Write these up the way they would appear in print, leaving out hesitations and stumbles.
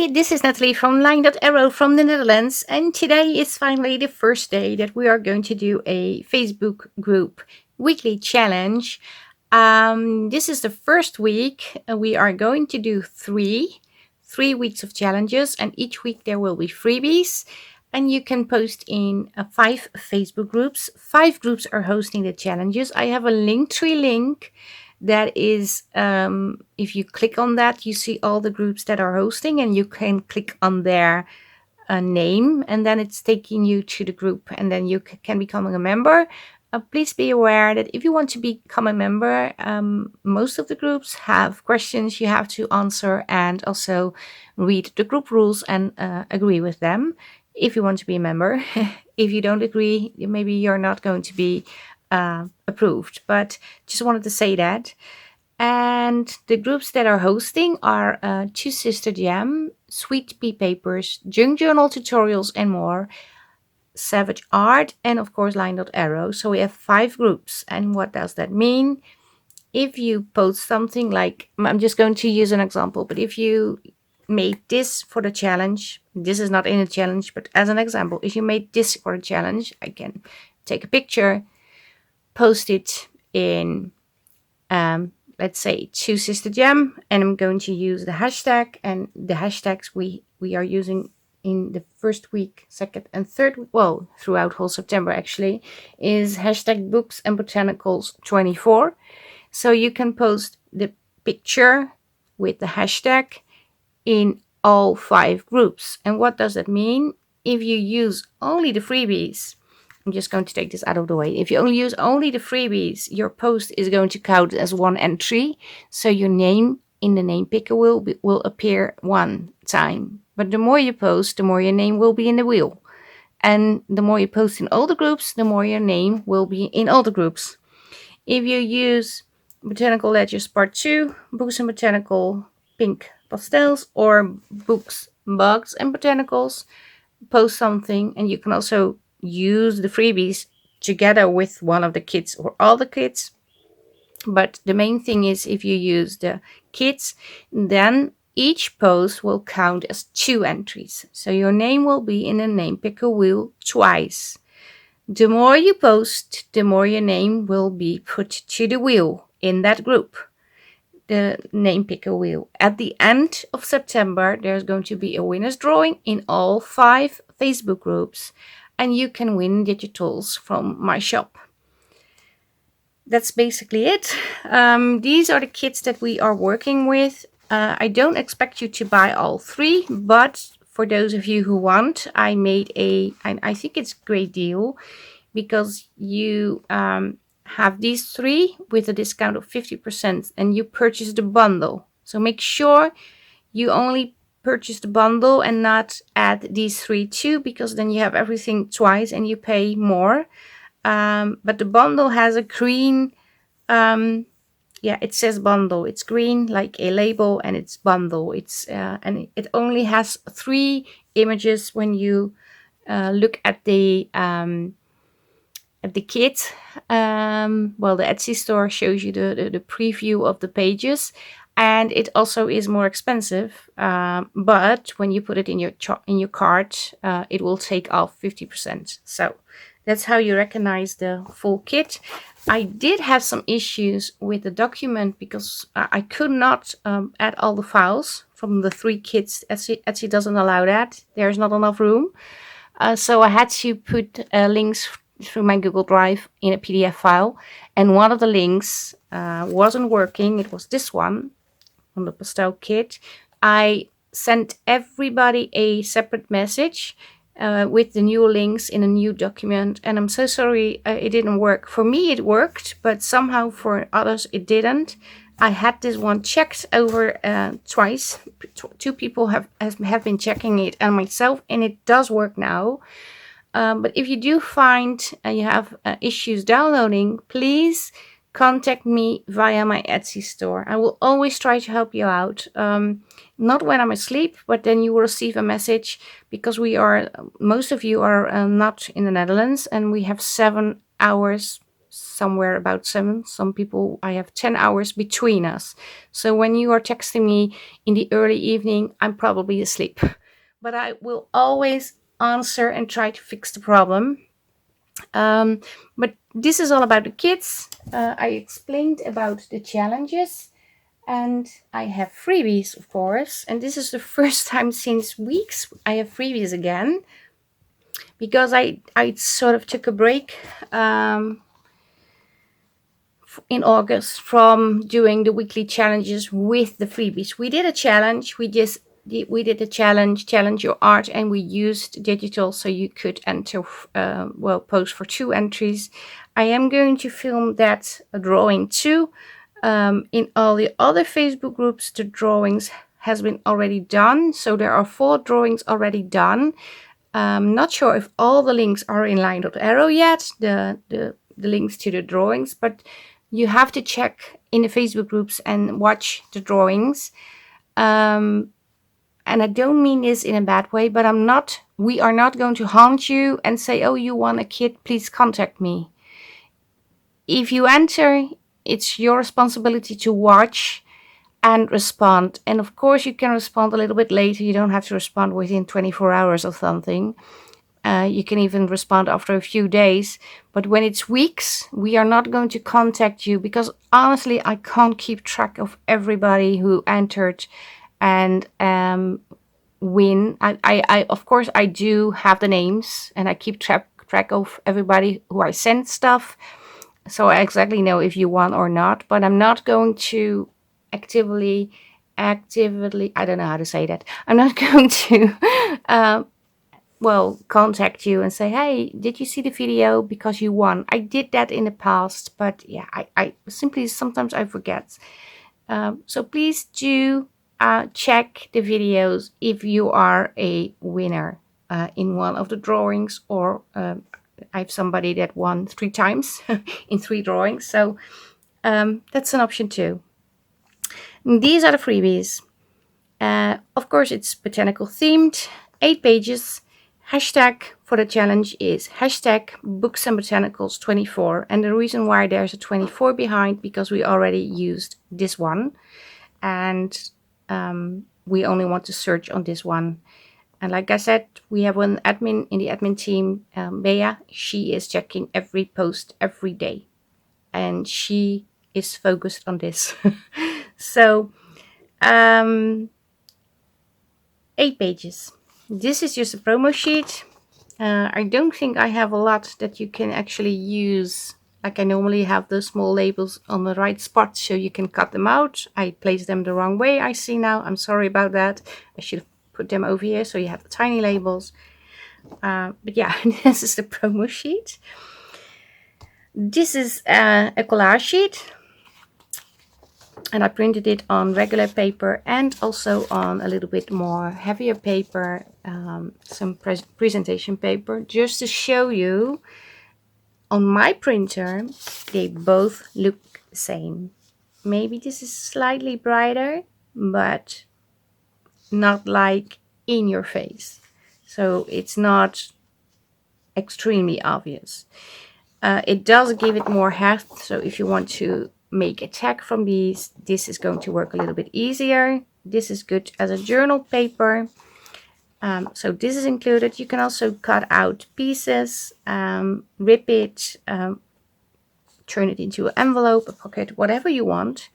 Hi, this is Nathalie from LineDotArrow from the Netherlands, and today is finally the first day that we are going to do a Facebook group weekly challenge. This is the first week. We are going to do three weeks of challenges, and each week there will be freebies. And you can post in 5 Facebook groups. 5 groups are hosting the challenges. I have a Linktree link that is, if you click on that, you see all the groups that are hosting, and you can click on their name, and then it's taking you to the group, and then you can become a member. Please be aware that if you want to become a member, most of the groups have questions you have to answer and also read the group rules and agree with them if you want to be a member. If you don't agree, maybe you're not going to be approved, but just wanted to say that. And the groups that are hosting are Two Sister Jam, Sweet Pea Papers, Junk Journal Tutorials and more, Savegeart, and of course LineDotArrow. So we have 5 groups. And what does that mean? If you post something like, I'm just going to use an example, but if you made this for the challenge, this is not in a challenge, but as an example, if you made this for a challenge, I can take a picture, post it in, let's say, Two Sister Jam, and I'm going to use the hashtag, and the hashtags we are using in the first week, second and third, well, throughout whole September actually, is hashtag books and botanicals 24. So you can post the picture with the hashtag in all 5 groups. And what does that mean? If you use only the freebies, I'm just going to take this out of the way. If you only use only the freebies, your post is going to count as 1 entry. So your name in the name picker will appear 1 time. But the more you post, the more your name will be in the wheel. And the more you post in all the groups, the more your name will be in all the groups. If you use Botanical Ledgers Part 2, Books and Botanical, Pink Pastels, or Books, Bugs and Botanicals, post something, and you can also use the freebies together with one of the kids or all the kids. But the main thing is, if you use the kids, then each post will count as 2 entries. So your name will be in the name picker wheel twice. The more you post, the more your name will be put to the wheel in that group, the name picker wheel. At the end of September, there's going to be a winner's drawing in all 5 Facebook groups, and you can win digitals from my shop. That's basically it. These are the kits that we are working with. I don't expect you to buy all 3, but for those of you who want, I made I think it's a great deal, because you have these 3 with a discount of 50%, and you purchase the bundle. So make sure you only purchase the bundle and not add these 3 too, because then you have everything twice and you pay more. But the bundle has a green, it says bundle. It's green like a label, and it's bundle. It's and it only has 3 images when you look at the kit. Well, the Etsy store shows you the preview of the pages, and it also is more expensive. But when you put it in your cart, it will take off 50%. So that's how you recognize the full kit. I did have some issues with the document because I could not add all the files from the 3 kits. Etsy doesn't allow that. There's not enough room. So I had to put links through my Google Drive in a PDF file. And one of the links wasn't working. It was this one on the pastel kit. I sent everybody a separate message with the new links in a new document, and I'm so sorry it didn't work. For me it worked, but somehow for others it didn't. I had this one checked over twice. 2 people have been checking it, and myself, and it does work now. But if you do find you have issues downloading, please contact me via my Etsy store. I will always try to help you out. Not when I'm asleep, but then you will receive a message, because most of you are not in the Netherlands, and we have 7 hours somewhere about 7. Some people, I have 10 hours between us. So when you are texting me in the early evening, I'm probably asleep. But I will always answer and try to fix the problem. But this is all about the kids. I explained about the challenges, and I have freebies, of course. And this is the first time since weeks I have freebies again, because I sort of took a break in August from doing the weekly challenges with the freebies. We did a challenge. We did a challenge your art, and we used digital, so you could enter post for 2 entries. I am going to film that drawing too. In all the other Facebook groups, the drawings has been already done, so there are 4 drawings already done. Not sure if all the links are in LineDotArrow yet, the links to the drawings, but you have to check in the Facebook groups and watch the drawings. And I don't mean this in a bad way, but we are not going to haunt you and say, oh, you want a kit, please contact me. If you enter, it's your responsibility to watch and respond. And of course, you can respond a little bit later. You don't have to respond within 24 hours or something. You can even respond after a few days. But when it's weeks, we are not going to contact you, because honestly, I can't keep track of everybody who entered and win. I of course, I do have the names, and I keep track of everybody who I sent stuff. So I exactly know if you won or not. But I'm not going to actively, I don't know how to say that. I'm not going to contact you and say, hey, did you see the video because you won? I did that in the past, but yeah, I simply, sometimes I forget. So please do check the videos if you are a winner in one of the drawings, or I have somebody that won 3 times in 3 drawings. So that's an option too. And these are the freebies. Of course, it's botanical themed, 8 pages. Hashtag for the challenge is hashtag books and botanicals 24. And the reason why there's a 24 behind, because we already used this one. And we only want to search on this one. And like I said, we have an admin in the admin team, Bea. She is checking every post every day. And she is focused on this. So, 8 pages. This is just a promo sheet. I don't think I have a lot that you can actually use. Like I normally have the small labels on the right spot so you can cut them out. I placed them the wrong way, I see now. I'm sorry about that. I should have put them over here so you have the tiny labels. But yeah, this is the promo sheet. This is a collage sheet. And I printed it on regular paper and also on a little bit more heavier paper, some presentation paper, just to show you. On my printer, they both look the same. Maybe this is slightly brighter, but not like in your face. So it's not extremely obvious. It does give it more heft, so if you want to make a tag from these, this is going to work a little bit easier. This is good as a journal paper. So this is included. You can also cut out pieces, rip it, turn it into an envelope, a pocket, whatever you want.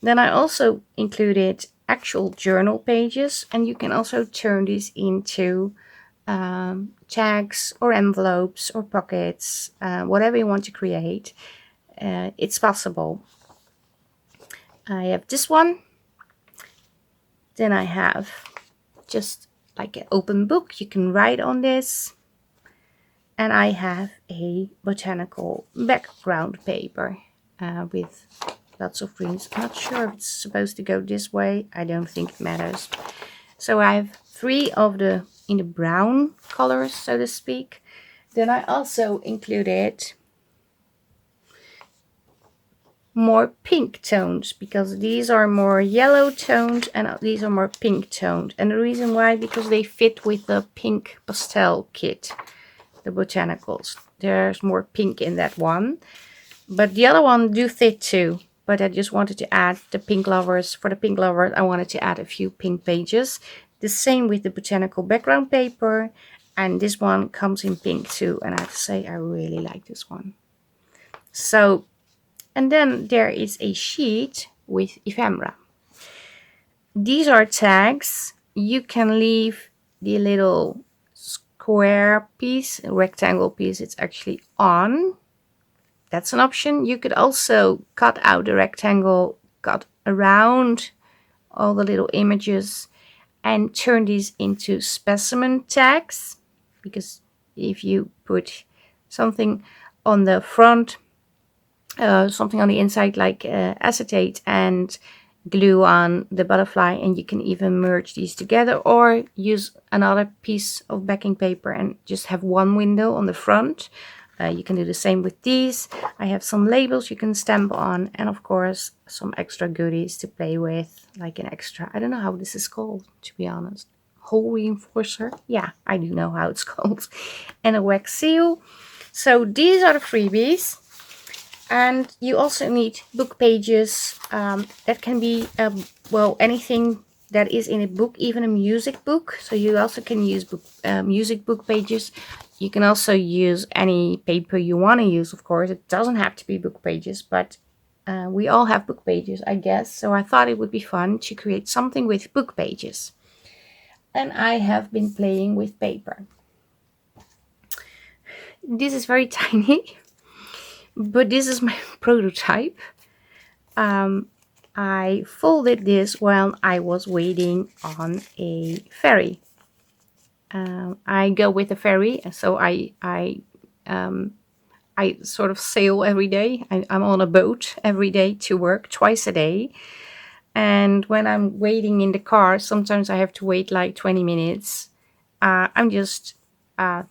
Then I also included actual journal pages, and you can also turn these into tags or envelopes or pockets, whatever you want to create. It's possible. I have this one. Then I have just like an open book. You can write on this. And I have a botanical background paper with lots of greens. I'm not sure if it's supposed to go this way. I don't think it matters. So I have 3 of the in the brown colors, so to speak. Then I also included more pink tones, because these are more yellow toned and these are more pink toned. And the reason why, because they fit with the pink pastel kit, the Botanicals. There's more pink in that one. but the other one do fit too. But I just wanted to add the pink lovers. For the pink lovers, I wanted to add a few pink pages. The same with the Botanical background paper. And this one comes in pink too. And I have to say, I really like this one. So, and then there is a sheet with ephemera. These are tags. You can leave the little square piece, rectangle piece, it's actually on. That's an option. You could also cut out the rectangle, cut around all the little images and turn these into specimen tags. Because if you put something on the front, something on the inside like acetate and glue on the butterfly, and you can even merge these together or use another piece of backing paper and just have one window on the front. You can do the same with these. I have some labels you can stamp on, and of course some extra goodies to play with, like an extra, I don't know how this is called, to be honest, hole reinforcer. Yeah, I do know how it's called. And a wax seal. So these are the freebies. And you also need book pages. That can be, well, anything that is in a book, even a music book. So you also can use music book pages. You can also use any paper you want to use, of course. It doesn't have to be book pages, but we all have book pages, I guess. So I thought it would be fun to create something with book pages. And I have been playing with paper. This is very tiny. But this is my prototype. I folded this while I was waiting on a ferry. I go with a ferry, so I sort of sail every day. I'm on a boat every day to work, twice a day. And when I'm waiting in the car, sometimes I have to wait like 20 minutes. I'm just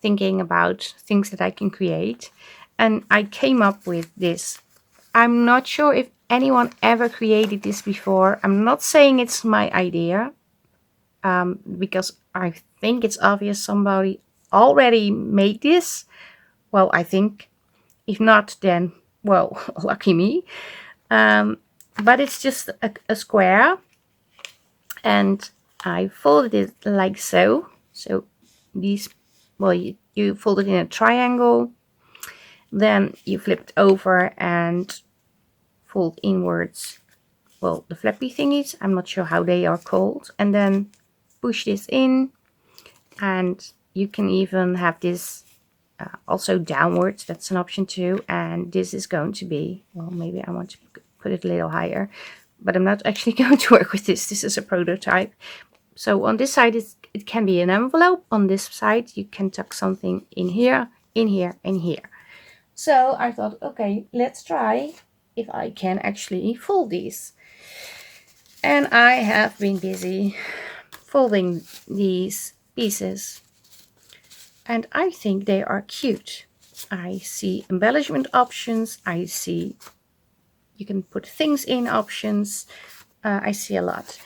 thinking about things that I can create. And I came up with this. I'm not sure if anyone ever created this before. I'm not saying it's my idea, because I think it's obvious somebody already made this. Well, I think. If not, then, well, lucky me. But it's just a square. And I folded it like so. So these, well, you fold it in a triangle. Then you flip it over and fold inwards, well, the flappy thingies. I'm not sure how they are called. And then push this in. And you can even have this also downwards. That's an option too. And this is going to be, well, maybe I want to put it a little higher. But I'm not actually going to work with this. This is a prototype. So on this side, it can be an envelope. On this side, you can tuck something in here, in here, and here. So I thought, okay, let's try if I can actually fold these. And I have been busy folding these pieces. And I think they are cute. I see embellishment options. I see you can put things in options. I see a lot.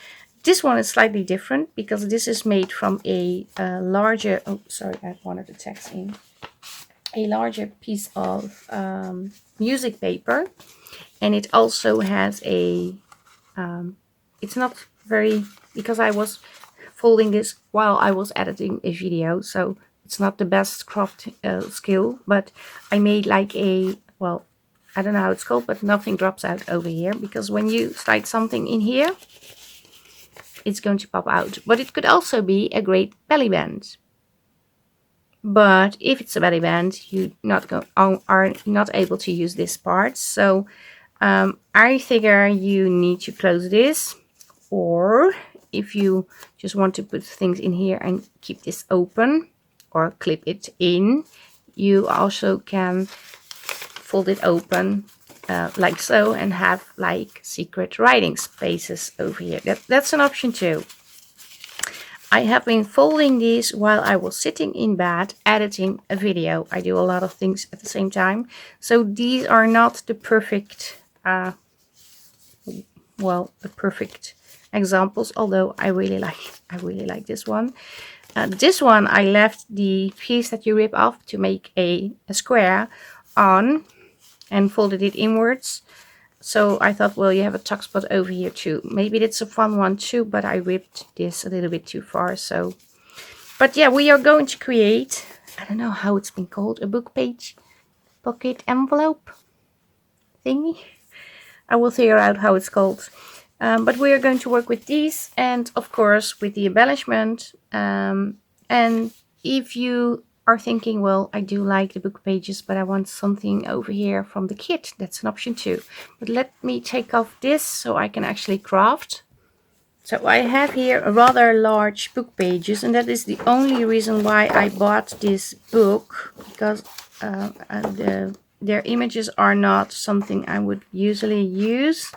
This one is slightly different because this is made from a larger, oh, sorry, I have one of the tags in. A larger piece of music paper, and it also has a it's not very, because I was folding this while I was editing a video, so it's not the best craft skill, but I made like a, well, I don't know how it's called, but nothing drops out over here, because when you slide something in here, it's going to pop out. But it could also be a great belly band. But if it's a belly band, you are not able to use this part. So I figure you need to close this, or if you just want to put things in here and keep this open or clip it in, you also can fold it open like so and have like secret writing spaces over here. That's an option too. I have been folding these while I was sitting in bed editing a video. I do a lot of things at the same time. So these are not the perfect, the perfect examples, although I really like this one. This one I left the piece that you rip off to make a square on. and folded it inwards. So I thought, well, you have a tuck spot over here too. Maybe it's a fun one too, but I ripped this a little bit too far. So, but yeah, we are going to create, I don't know how it's been called, a book page pocket envelope thingy. I will figure out how it's called. But we are going to work with these and of course with the embellishment. And if you are thinking, well, I do like the book pages, but I want something over here from the kit, that's an option too. But let me take off this so I can actually craft. So I have here a rather large book pages, and that is the only reason why I bought this book, because their images are not something I would usually use,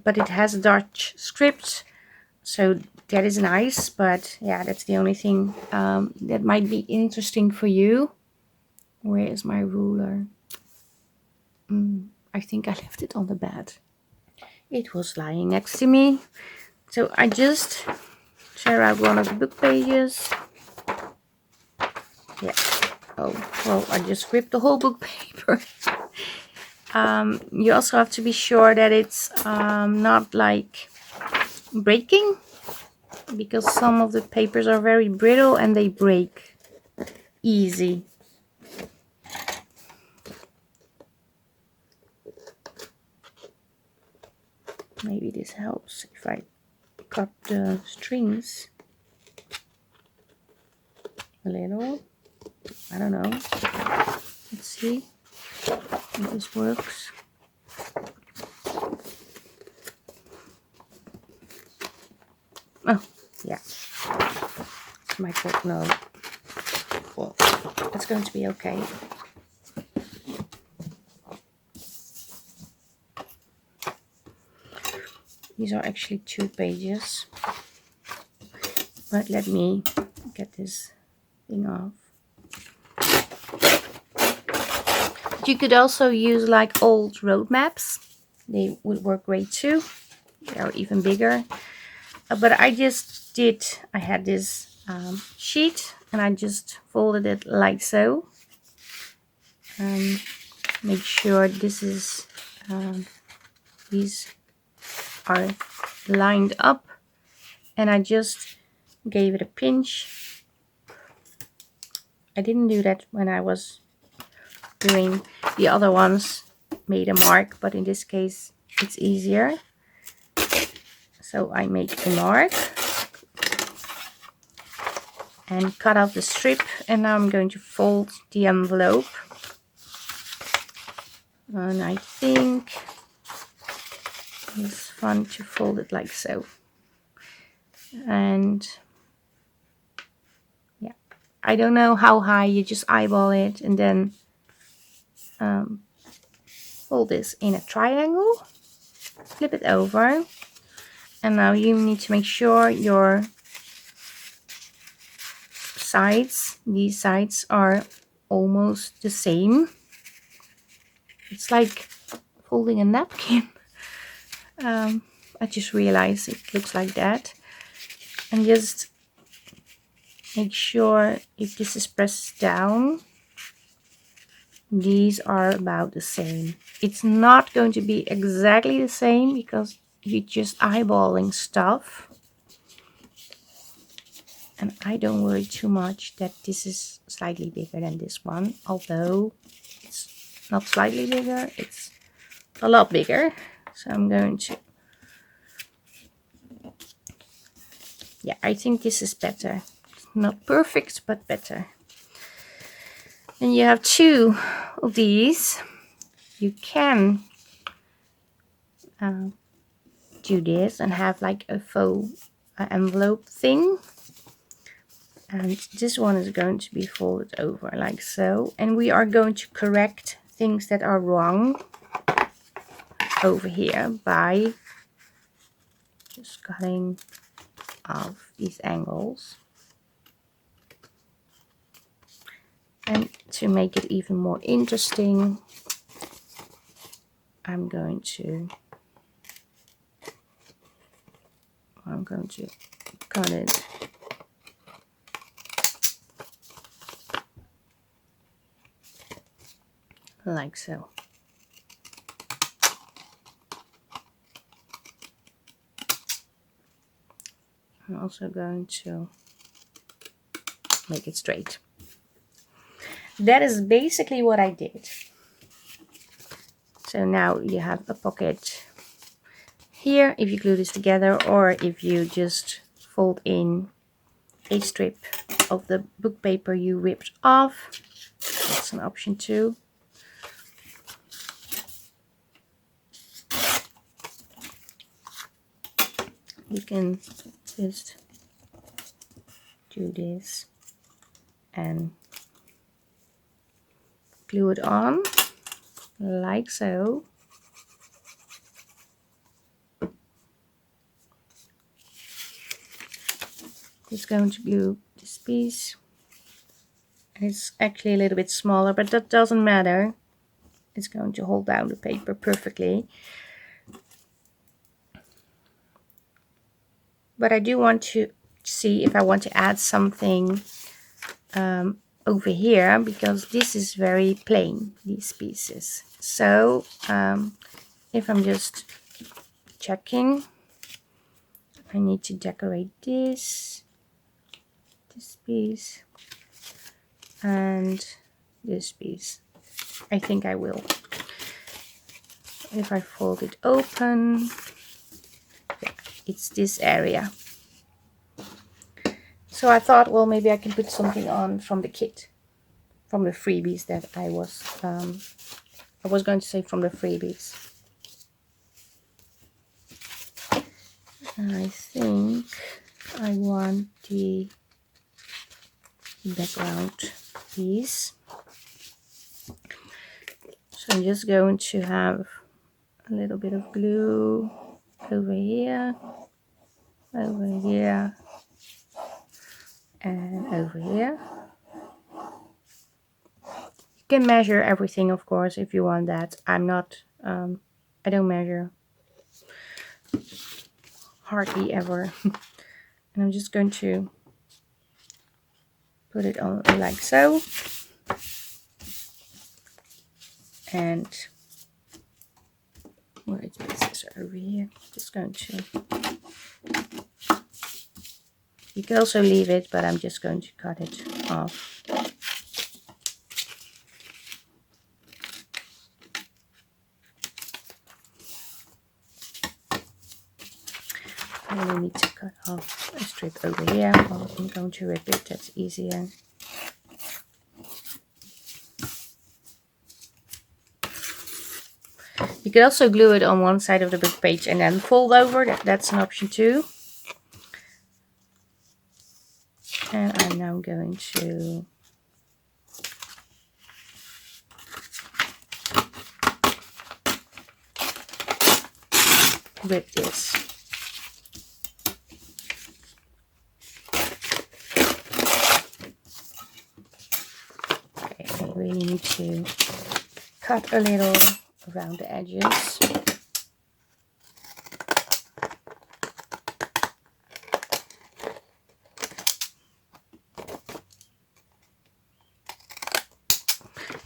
but it has Dutch script, so that is nice. But yeah, that's the only thing that might be interesting for you. Where is my ruler? I think I left it on the bed. It was lying next to me. So I just tear out one of the book pages. Yeah. Oh, well, I just ripped the whole book paper. You also have to be sure that it's not like breaking, because some of the papers are very brittle and they break easy. Maybe this helps if I cut the strings a little. I don't know. Let's see if this works. Oh, yeah. My book, no. Well, it's going to be okay. These are actually 2 pages. But let me get this thing off. You could also use like old road maps. They would work great too. They are even bigger. But I had this sheet and I just folded it like so. And make sure these are lined up. And I just gave it a pinch. I didn't do that when I was doing the other ones, made a mark, but in this case it's easier. So I make a mark and cut out the strip, and now I'm going to fold the envelope. And I think it's fun to fold it like so. And yeah, I don't know how high, you just eyeball it and then fold this in a triangle, flip it over, and now you need to make sure your sides, these sides are almost the same. It's like folding a napkin. I just realized it looks like that. And just make sure if this is pressed down, these are about the same. It's not going to be exactly the same because you're just eyeballing stuff. And I don't worry too much that this is slightly bigger than this one, although it's not slightly bigger, it's a lot bigger. So I'm going to, yeah, I think this is better. Not perfect, but better. And you have 2 of these. You can do this and have like a faux envelope thing. And this one is going to be folded over like so. And we are going to correct things that are wrong over here by just cutting off these angles. And to make it even more interesting, I'm going to cut it like so. I'm also going to make it straight. That is basically what I did. So now you have a pocket here if you glue this together, or if you just fold in a strip of the book paper you ripped off. That's an option too. You can just do this and glue it on like so. It's going to glue this piece. It's actually a little bit smaller, but that doesn't matter. It's going to hold down the paper perfectly. But I do want to see if I want to add something over here, because this is very plain, these pieces. So if I'm just checking, I need to decorate this piece and this piece. I think I will. If I fold it open, yeah, it's this area. So I thought, well, maybe I can put something on from the kit, from the freebies that I was going to say from the freebies. And I think I want the background piece. So I'm just going to have a little bit of glue over here, and over here. You can measure everything, of course, if you want that. I'm not, I don't measure hardly ever. And I'm just going to put it on like so. And where is my scissor? Over here. Just going to, you can also leave it, but I'm just going to cut it off. I only need to cut off a strip over here. Well, I'm going to rip it, that's easier. You could also glue it on one side of the book page and then fold over. That's an option too. And I'm now going to rip this. Okay, I really need to cut a little around the edges.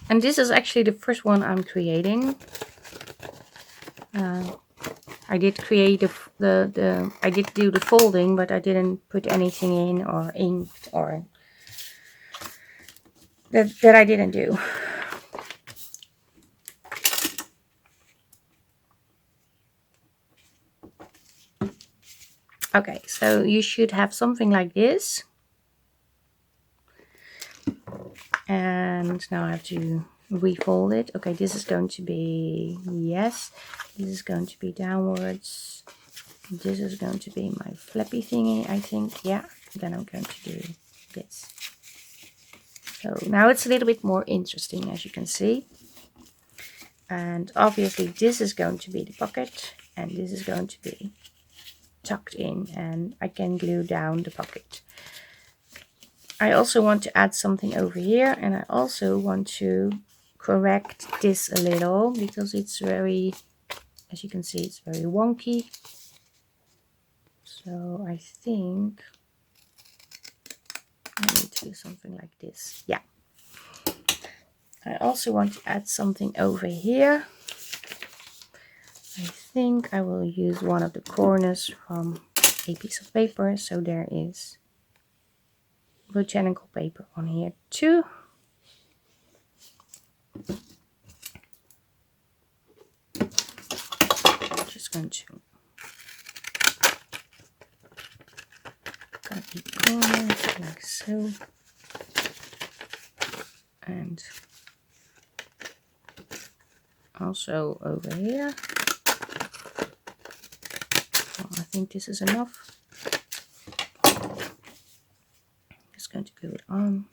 And this is actually the first one I'm creating. I did create I did do the folding, but I didn't put anything in or inked, or that I didn't do. Okay, so you should have something like this. And now I have to refold it. Okay, this is going to be, yes, this is going to be downwards. This is going to be my flappy thingy, I think. Yeah, then I'm going to do this. So now it's a little bit more interesting, as you can see. And obviously this is going to be the pocket, and this is going to be tucked in, and I can glue down the pocket. I also want to add something over here, and I also want to correct this a little, because it's very, as you can see, it's very wonky. So I think I need to do something like this. Yeah. I also want to add something over here. I think I will use one of the corners from a piece of paper. So there is botanical paper on here too. Just going to cut the corners like so, and also over here. Well, I think this is enough. Just going to glue it on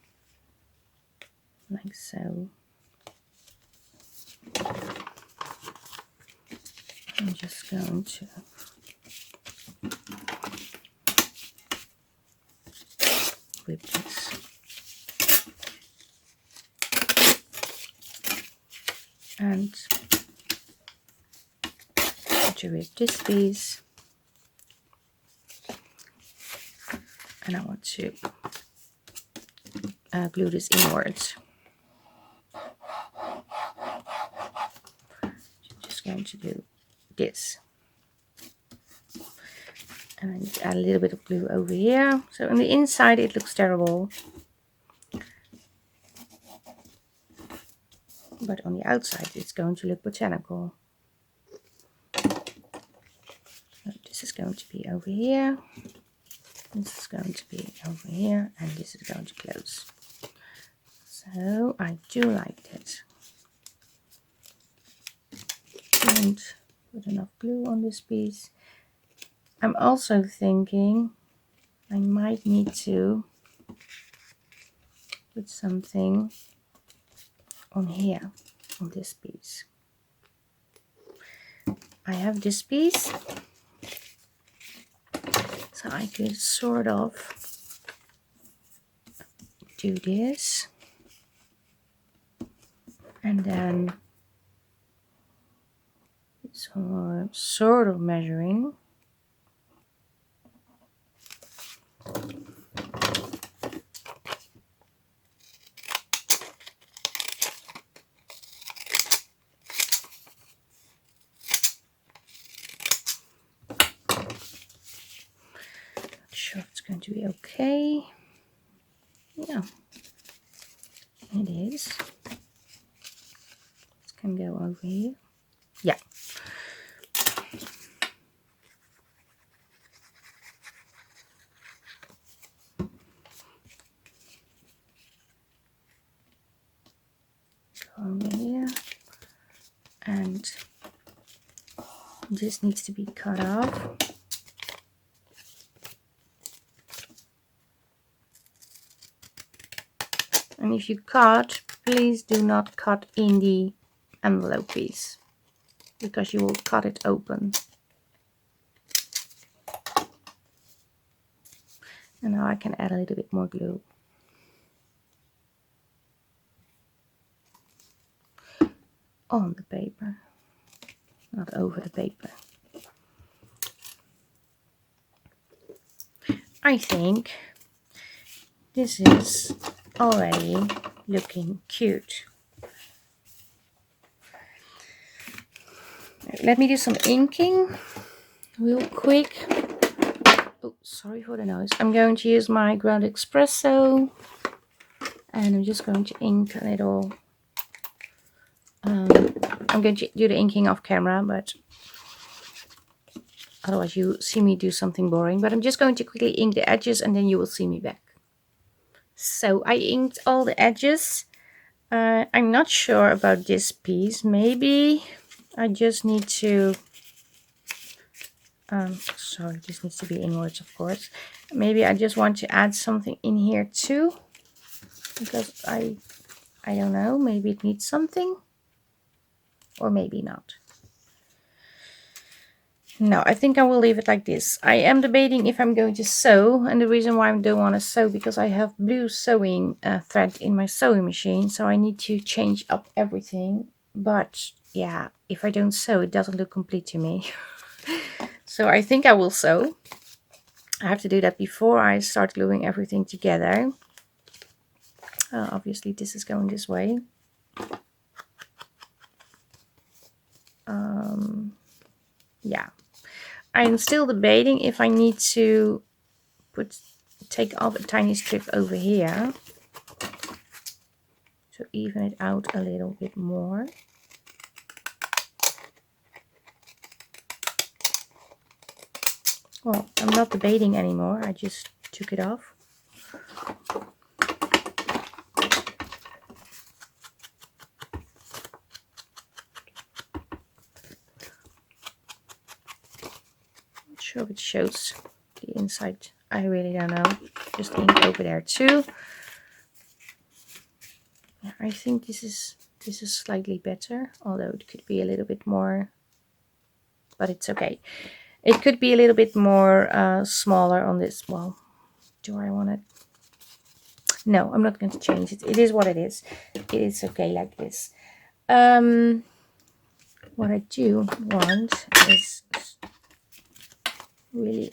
like so. I'm just going to whip this. And to whip this piece. And I want to glue this inwards. Just going to do this. And I need to add a little bit of glue over here. So on the inside it looks terrible. But on the outside it's going to look botanical. So this is going to be over here. This is going to be over here. And this is going to close. So I do like that. And put enough glue on this piece. I'm also thinking I might need to put something on here, on this piece. I have this piece, so I could sort of do this, and then sort of measuring. Sure it's going to be okay. Yeah, it is. This can go over here. Yeah. Go over here. And this needs to be cut off. And if you cut, please do not cut in the envelope piece, because you will cut it open. And now I can add a little bit more glue. On the paper, not over the paper. I think this is already looking cute. Let me do some inking real quick. Oh, sorry for the noise. I'm going to use my ground espresso, and I'm just going to ink a little. I'm going to do the inking off camera, but otherwise you see me do something boring. But I'm just going to quickly ink the edges, and then you will see me back. So I inked all the edges. I'm not sure about this piece. Maybe I just need to sorry, this needs to be inwards, of course. Maybe I just want to add something in here too, because I don't know, maybe it needs something, or maybe not. No, I think I will leave it like this. I am debating if I'm going to sew, and the reason why I don't want to sew, because I have blue sewing thread in my sewing machine, so I need to change up everything. But yeah, if I don't sew, it doesn't look complete to me. So I think I will sew. I have to do that before I start gluing everything together. Obviously this is going this way. Yeah, I'm still debating if I need to take off a tiny strip over here to even it out a little bit more. Well, I'm not debating anymore. I just took it off. Not sure if it shows the inside. I really don't know. Just ink over there too. Yeah, I think this is slightly better, although it could be a little bit more, but it's okay. It could be a little bit more smaller on this. Well, do I want it? No, I'm not going to change it. It is what it is. It is okay like this. What I do want is really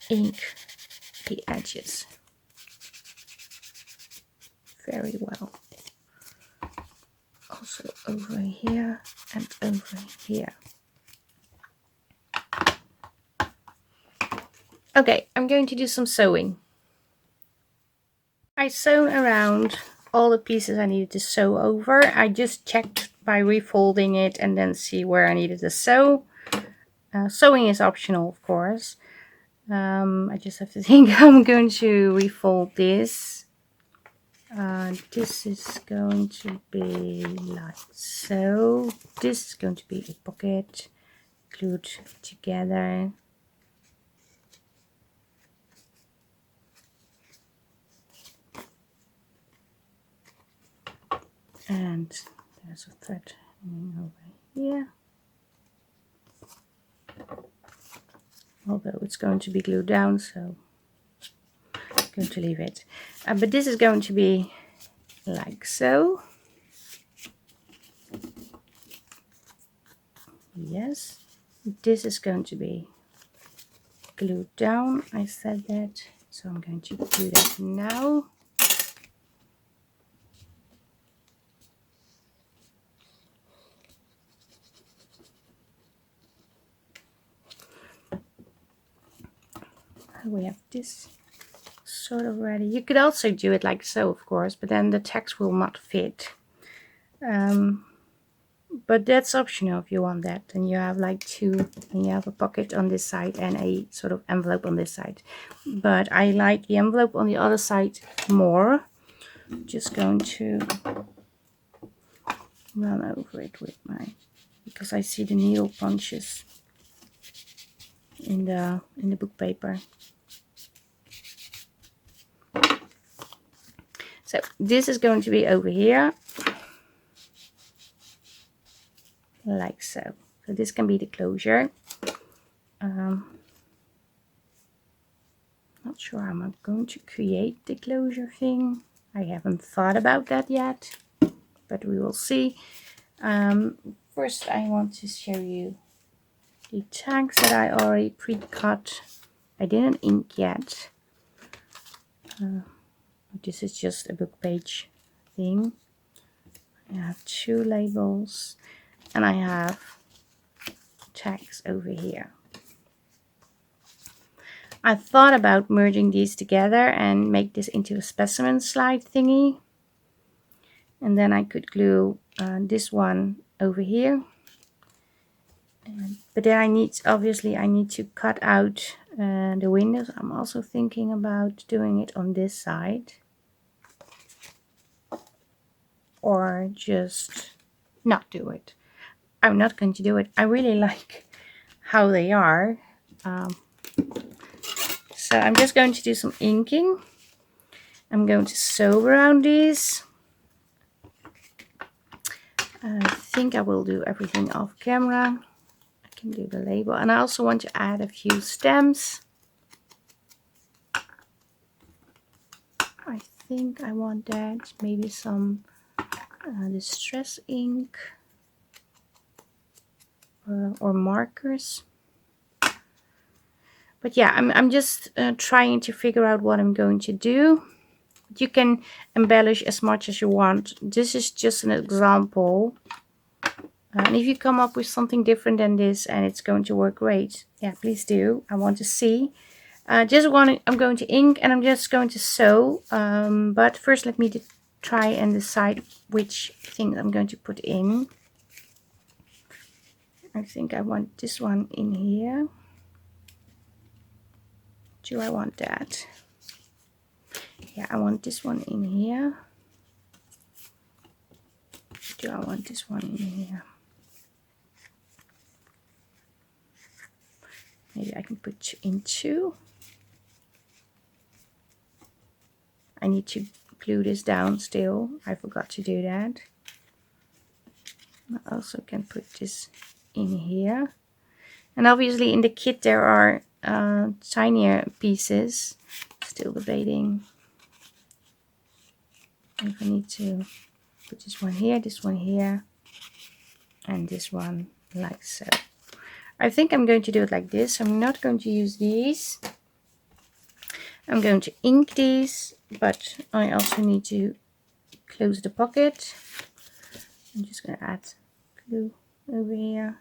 ink the edges very well. Also over here and over here. Okay, I'm going to do some sewing. I sewn around all the pieces I needed to sew over. I just checked by refolding it and then see where I needed to sew. Sewing is optional, of course. I just have to think how I'm going to refold this. This is going to be like so. This is going to be a pocket glued together. And there's a thread over here. Although it's going to be glued down, so I'm going to leave it. But this is going to be like so. Yes. This is going to be glued down. I said that, so I'm going to do that now. We have this sort of ready. You could also do it like so, of course, but then the text will not fit. But that's optional if you want that. And you have like two, and you have a pocket on this side and a sort of envelope on this side. But I like the envelope on the other side more. I'm just going to run over it with because I see the needle punches in the book paper. So this is going to be over here, like so. So this can be the closure. Not sure how I'm going to create the closure thing. I haven't thought about that yet, but we will see. First I want to show you the tags that I already pre-cut. I didn't ink yet. This is just a book page thing. I have two labels and I have tags over here. I thought about merging these together and make this into a specimen slide thingy. And then I could glue this one over here. But then obviously I need to cut out the windows. I'm also thinking about doing it on this side. Or just not do it. I'm not going to do it. I really like how they are. So I'm just going to do some inking. I'm going to sew around these. I think I will do everything off camera. I can do the label. And I also want to add a few stems. I think I want that. Maybe some distress ink or markers. But yeah, I'm just trying to figure out what I'm going to do. You can embellish as much as you want. This is just an example And if you come up with something different than this and it's going to work great, yeah, please do. I want to see. I'm going to ink and I'm just going to sew. But first let me try and decide which thing I'm going to put in. I think I want this one in here. Do I want that? Yeah, I want this one in here. Do I want this one in here? Maybe I can put in two. I need to glue this down still. I forgot to do that. I also can put this in here. And obviously in the kit there are tinier pieces. Still debating if I need to put this one here, and this one like so. I think I'm going to do it like this. I'm not going to use these. I'm going to ink these, but I also need to close the pocket. I'm just going to add glue over here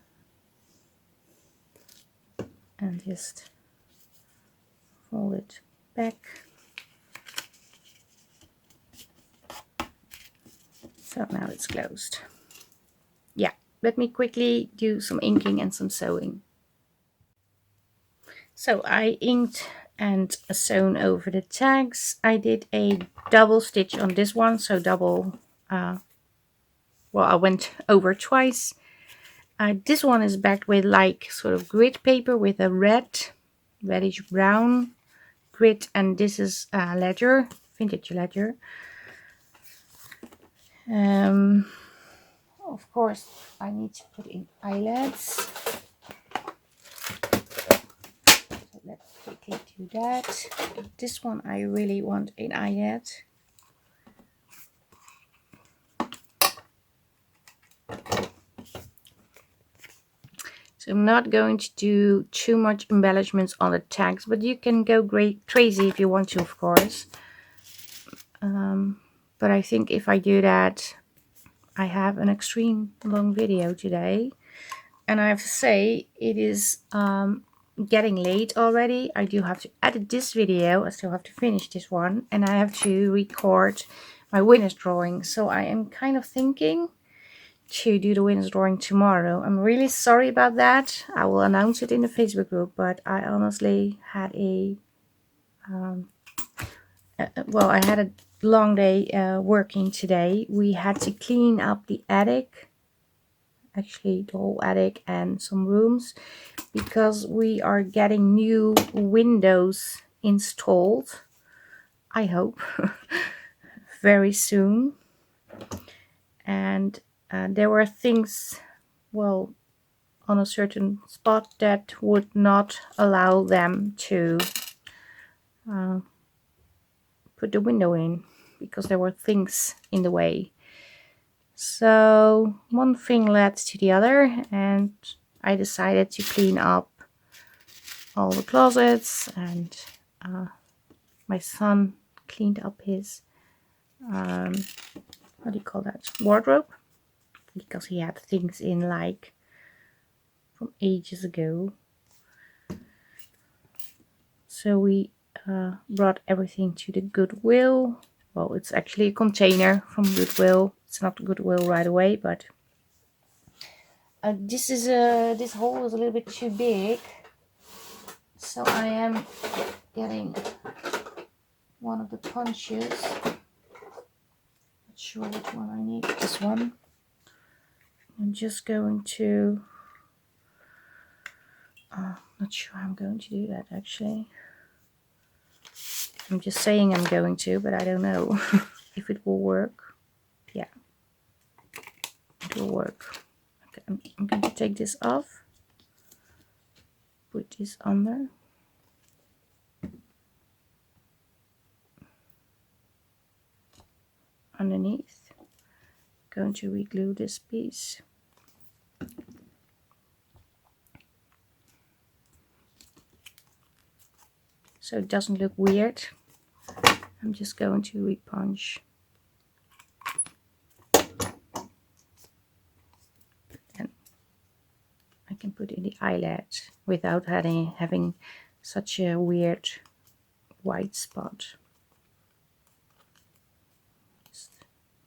and just fold it back. So now it's closed. Yeah, let me quickly do some inking and some sewing. So I inked and sewn over the tags. I did a double stitch on this one, so double, well, I went over twice. This one is backed with like sort of grid paper with a reddish brown grid, and this is ledger, vintage ledger. Of course, I need to put in eyelets. So let's quickly do that. This one I really want an eyelet. So I'm not going to do too much embellishments on the tags, but you can go crazy if you want to, of course. But I think if I do that, I have an extreme long video today. And I have to say, it is getting late already. I do have to edit this video. I still have to finish this one. And I have to record my winner's drawing. So I am kind of thinking to do the winner's drawing tomorrow. I'm really sorry about that. I will announce it in the Facebook group. But I honestly had I had a long day working today. We had to clean up the attic. Actually the whole attic and some rooms, because we are getting new windows installed, I hope very soon. And there were things, well, on a certain spot that would not allow them to put the window in, because there were things in the way. So one thing led to the other, and I decided to clean up all the closets, and my son cleaned up his what do you call that, wardrobe, because he had things in like from ages ago. So we brought everything to the Goodwill. Well, it's actually a container from Goodwill. It's not Goodwill right away, but this hole is a little bit too big, so I am getting one of the punches. Not sure which one I need. This one. I'm just going to. Not sure how I'm going to do that actually. I'm just saying I'm going to, but I don't know if it will work. Yeah, it will work. Okay, I'm going to take this off. Put this under. Underneath. Going to re-glue this piece. So it doesn't look weird. I'm just going to re-punch. And can put in the eyelid without having such a weird white spot. Just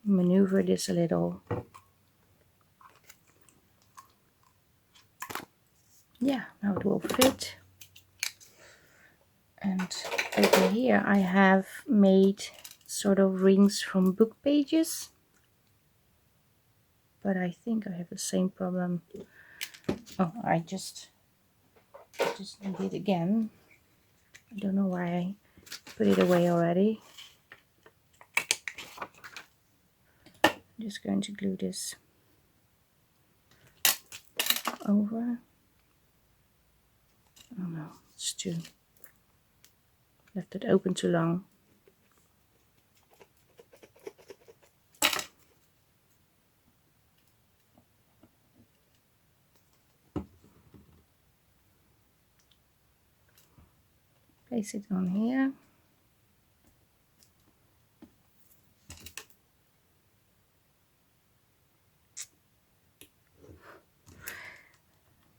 maneuver this a little. Yeah, now it will fit. And over here I have made sort of rings from book pages, but I think I have the same problem. Oh, I just did it again. I don't know why I put it away already. I'm just going to glue this over. Oh no, it's too, left it open too long. Place it on here.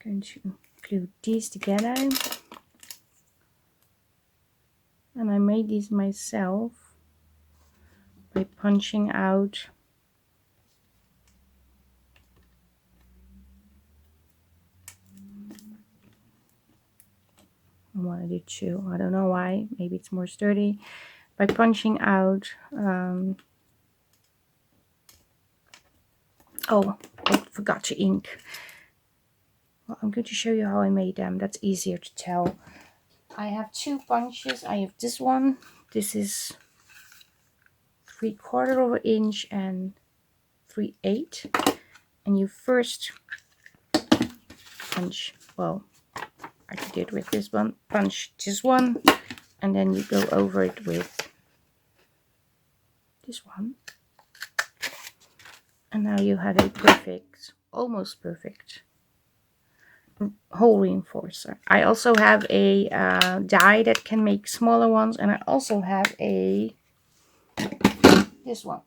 Going to glue these together. And I made these myself by punching out I want to do two. I don't know why. Maybe it's more sturdy. By punching out. Oh, I forgot to ink. Well, I'm going to show you how I made them. That's easier to tell. I have two punches. I have this one. This is 3/4 of an inch and 3/8. And you first punch. Well, I did with this one. Punch this one, and then you go over it with this one. And now you have a perfect, almost perfect hole reinforcer. I also have a die that can make smaller ones, and I also have this one.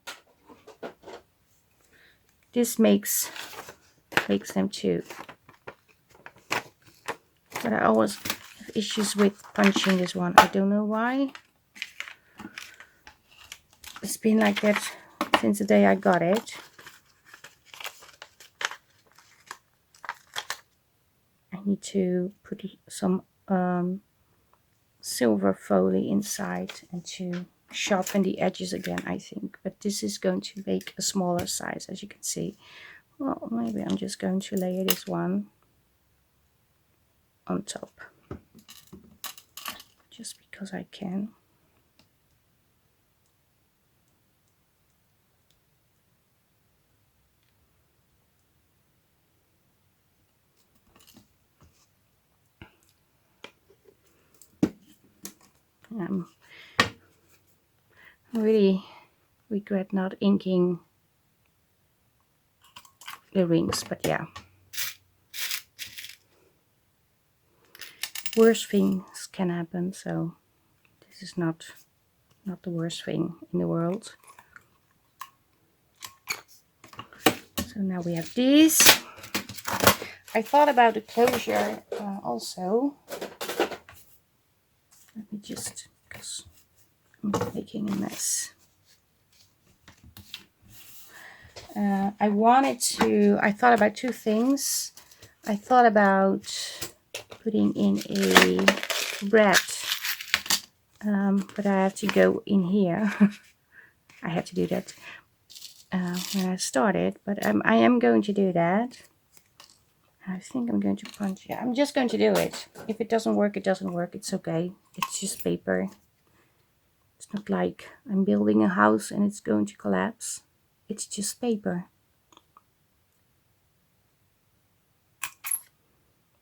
This makes them too. But I always have issues with punching this one. I don't know why. It's been like that since the day I got it. I need to put some silver folie inside and to sharpen the edges again, I think. But this is going to make a smaller size, as you can see. Well, maybe I'm just going to layer this one on top. Just because I can. I really regret not inking the rings, but yeah. Worst things can happen, so this is not the worst thing in the world. So now we have these. I thought about the closure also. Let me just, because I'm making a mess. I thought about two things. I thought about putting in a red, but I have to go in here. I had to do that when I started, but I am going to do that. I think I'm going to punch. Yeah, I'm just going to do it. If it doesn't work, it doesn't work. It's okay. It's just paper. It's not like I'm building a house and it's going to collapse. It's just paper.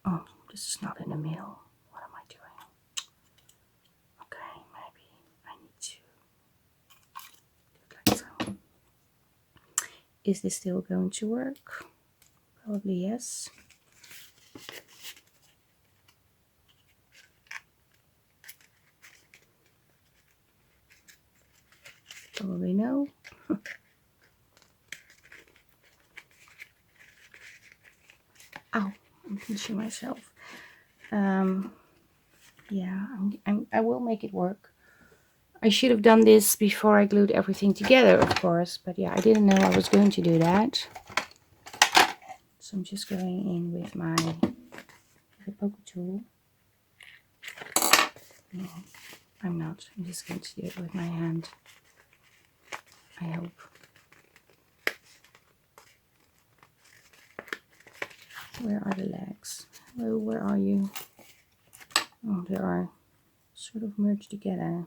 Oh, this is not in the middle. What am I doing? Okay, maybe I need to do it like so. Is this still going to work? Probably yes. Probably no. Ow, I'm pinching myself. Yeah, I will make it work. I should have done this before I glued everything together, of course, but yeah, I didn't know I was going to do that. So I'm just going in with my poker tool. No, I'm not. I'm just going to do it with my hand. I hope. Where are the legs? Hello, where are you? Oh, they are sort of merged together.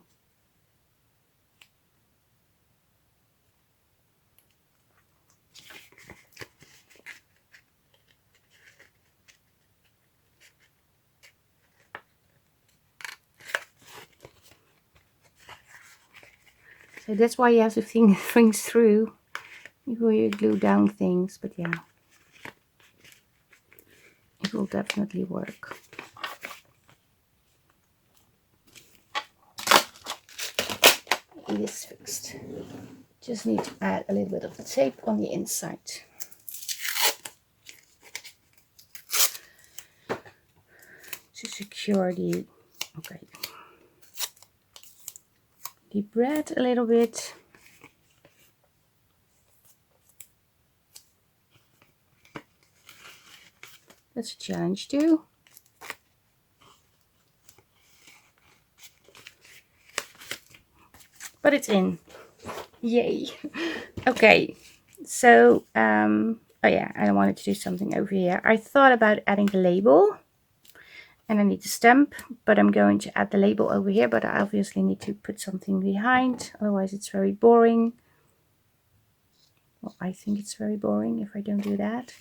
So that's why you have to think things through before you glue down things. But yeah, it will definitely work. It is fixed. Just need to add a little bit of tape on the inside to secure the bread a little bit. That's a challenge too. But it's in. Yay. Okay. So, oh yeah, I wanted to do something over here. I thought about adding the label. And I need the stamp, but I'm going to add the label over here, but I obviously need to put something behind, otherwise it's very boring. Well, I think it's very boring if I don't do that.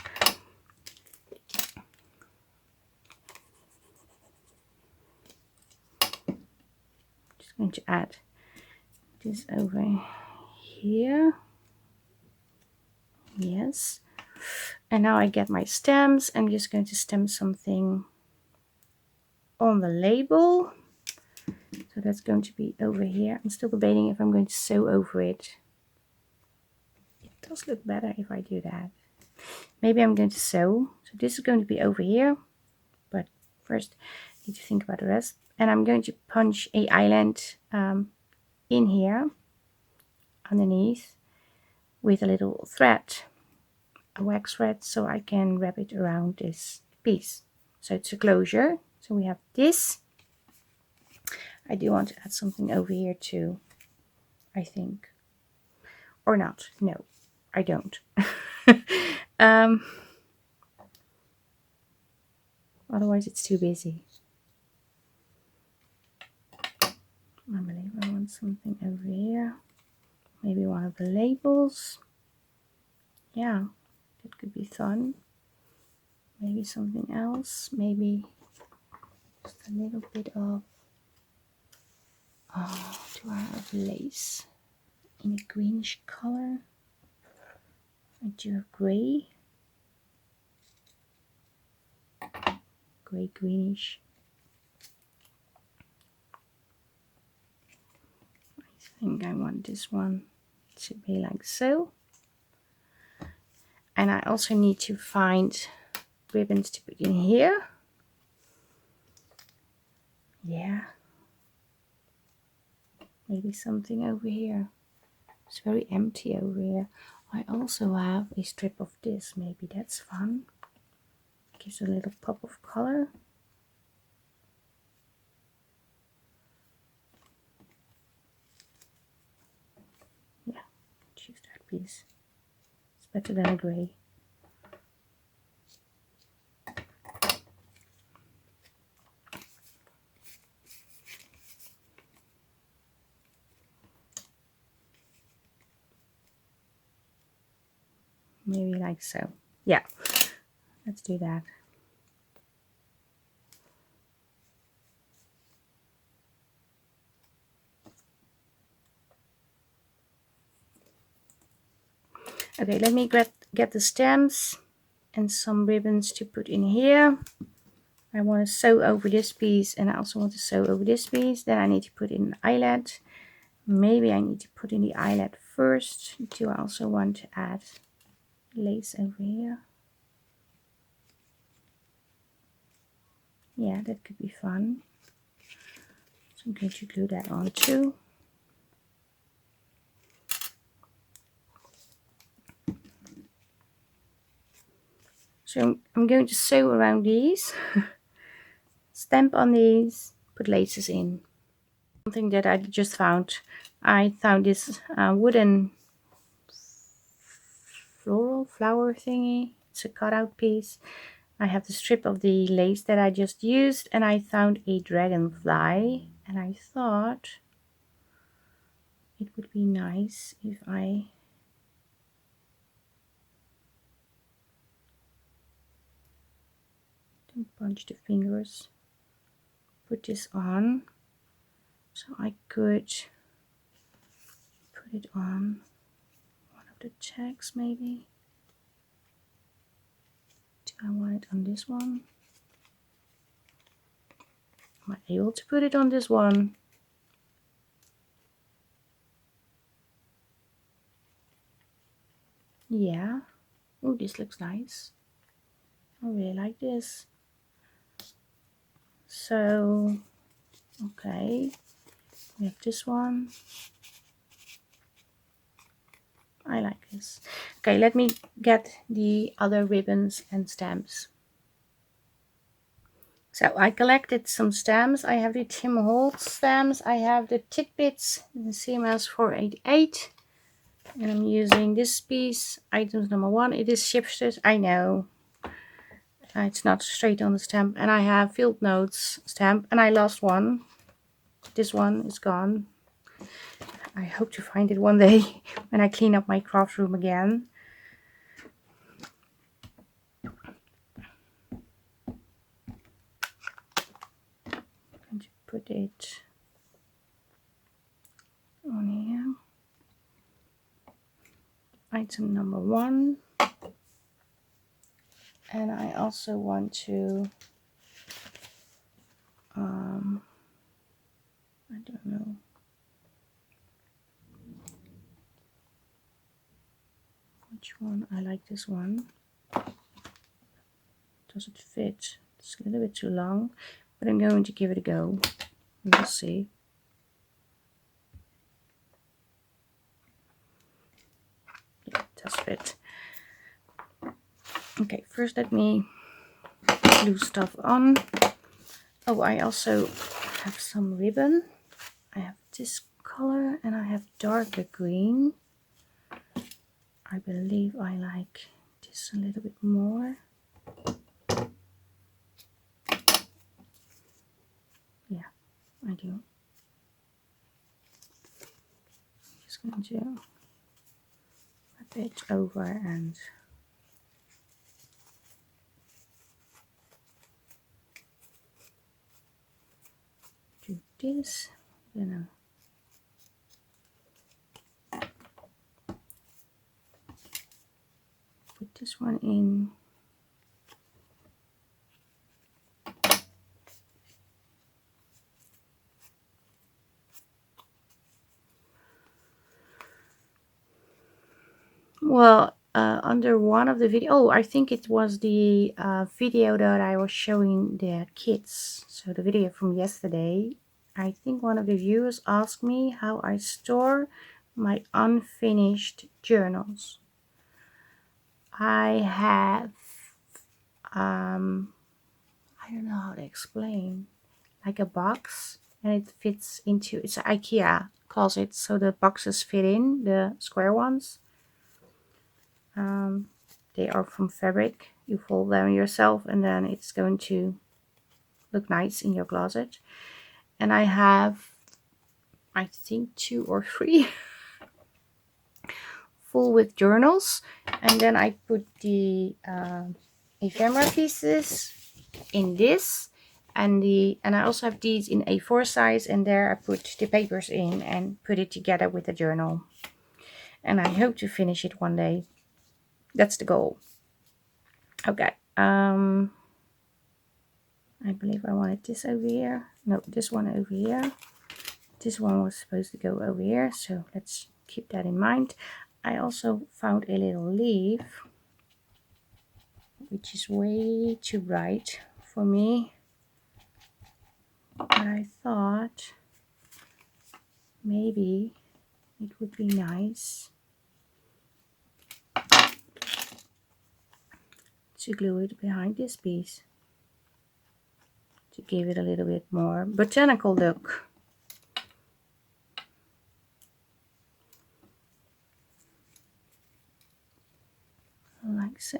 Just going to add this over here. Yes. And now I get my stamps. I'm just going to stamp something on the label. So that's going to be over here. I'm still debating if I'm going to sew over it. It does look better if I do that. Maybe I'm going to sew. So this is going to be over here. But first, I need to think about the rest. And I'm going to punch a island in here, underneath, with a little thread, a wax thread, so I can wrap it around this piece. So it's a closure. So we have this. I do want to add something over here too, I think. Or not. No, I don't. Otherwise it's too busy. I believe I want something over here. Maybe one of the labels. Yeah, that could be fun. Maybe something else. Maybe just a little bit of... Oh, do I have lace in a greenish color? I do have gray. Gray greenish. I think I want this one to be like so. And I also need to find ribbons to put in here. Yeah. Maybe something over here. It's very empty over here. I also have a strip of this. Maybe that's fun. Gives a little pop of color. Yeah, choose that piece. It's better than a gray. Maybe like so. Yeah, let's do that. Okay, let me get the stamps and some ribbons to put in here. I want to sew over this piece, and I also want to sew over this piece. Then I need to put in an eyelet. Maybe I need to put in the eyelet first. Do I also want to add lace over here? Yeah, that could be fun. So I'm going to glue that on too. So I'm going to sew around these, stamp on these, put laces in. Something that I just found. I found this wooden flower thingy. It's a cutout piece. I have the strip of the lace that I just used, and I found a dragonfly, and I thought it would be nice if I don't punch the fingers, put this on, so I could put it on one of the tags maybe. Do I want it on this one? Am I able to put it on this one? Yeah. Oh, this looks nice. I really like this. So, okay, we have this one. I like this. Okay, let me get the other ribbons and stamps. So I collected some stamps. I have the Tim Holtz stamps. I have the Tidbits, the CMS 488. And I'm using this piece, items number 1. It is shifted, I know. It's not straight on the stamp. And I have Field Notes stamp. And I lost one. This one is gone. I hope to find it one day when I clean up my craft room again. I'm going to put it on here. Item number 1. And I also want to I don't know, which one. I like this one. Does it fit? It's a little bit too long, but I'm going to give it a go. We'll see. Yeah, it does fit. Okay, first let me glue stuff on. Oh, I also have some ribbon. I have this color and I have darker green. I believe I like this a little bit more. Yeah, I do. I'm just going to wrap it over and do this. Then put this one in. Well, under one of the video, oh, I think it was the video that I was showing the kids. So the video from yesterday. I think one of the viewers asked me how I store my unfinished journals. I have, I don't know how to explain, like a box, and it fits into, it's an IKEA closet, so the boxes fit in, the square ones. They are from fabric. You fold them yourself and then it's going to look nice in your closet. And I have, I think 2 or 3 full with journals, and then I put the ephemera pieces in this, and I also have these in A4 size, and there I put the papers in and put it together with the journal. And I hope to finish it one day. That's the goal. Okay, I believe I wanted this over here. No, this one over here. This one was supposed to go over here, so let's keep that in mind. I also found a little leaf, which is way too bright for me. I thought maybe it would be nice to glue it behind this piece to give it a little bit more botanical look. Like so.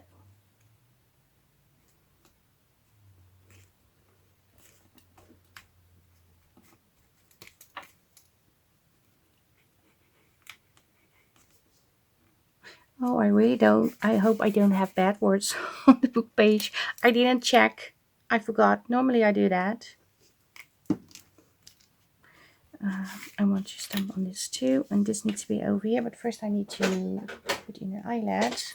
Oh, I hope I don't have bad words on the book page. I didn't check. I forgot. Normally I do that. I want to stamp on this too, and this needs to be over here, but first I need to put in the eyelet.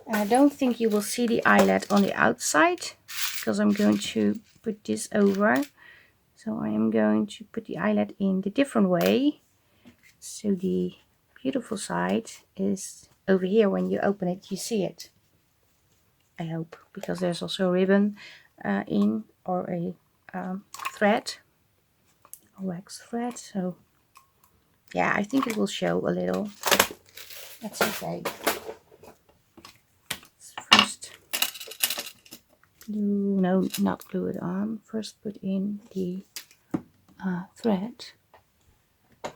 And I don't think you will see the eyelet on the outside because I'm going to put this over. So I am going to put the eyelet in the different way. So the beautiful side is over here. When you open it, you see it. I hope, because there's also a ribbon in, or a thread, a wax thread. So yeah, I think it will show a little. That's okay. Let's first glue, no, not glue it on. First put in the thread.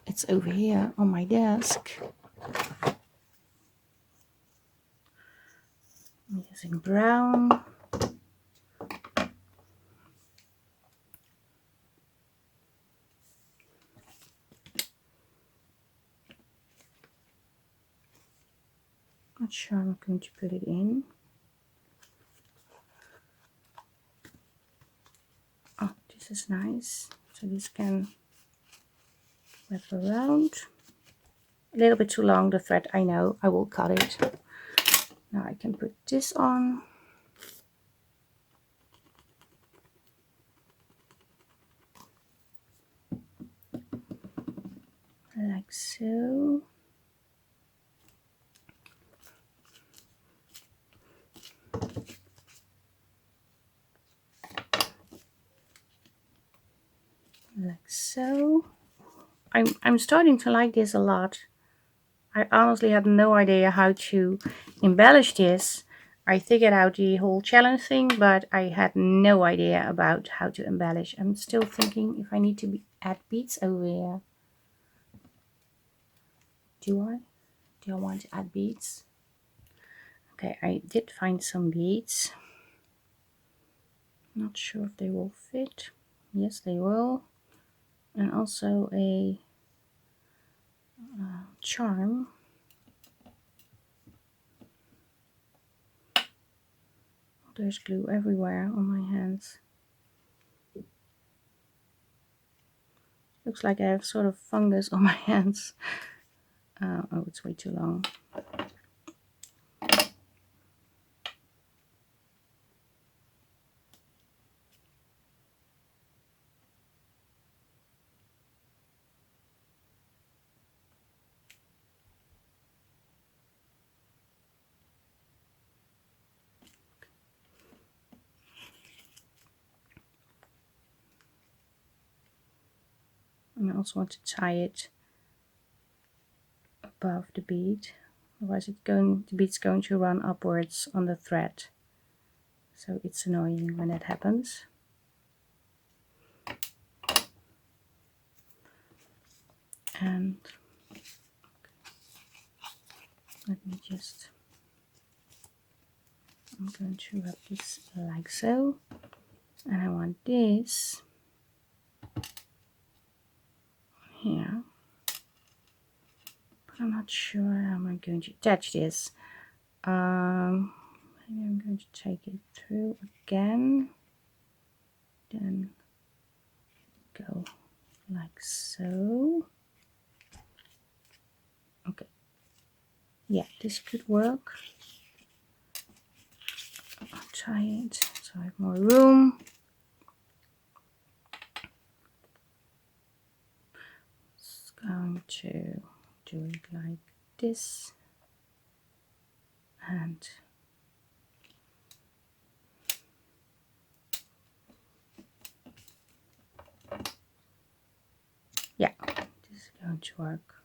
It's over here on my desk. I'm using brown. Not sure I'm going to put it in. Oh, this is nice. So this can wrap around. A little bit too long, the thread, I know. I will cut it. Now I can put this on. Like so. Like so. I'm starting to like this a lot. I honestly had no idea how to embellish this. I figured out the whole challenge thing, but I had no idea about how to embellish. I'm still thinking if I need to add beads over here. Do I? Do I want to add beads? Okay, I did find some beads. Not sure if they will fit. Yes, they will. And also a charm. There's glue everywhere on my hands. Looks like I have sort of fungus on my hands. Oh, it's way too long. And I also want to tie it above the bead. Otherwise the bead's going to run upwards on the thread. So it's annoying when that happens. And let me just, I'm going to wrap this like so. And I want this here. But I'm not sure how I'm going to attach this. Maybe I'm going to take it through again. Then go like so. Okay. Yeah, this could work. I'll tie it so I have more room. It's going to do it like this. And Yeah, this is going to work.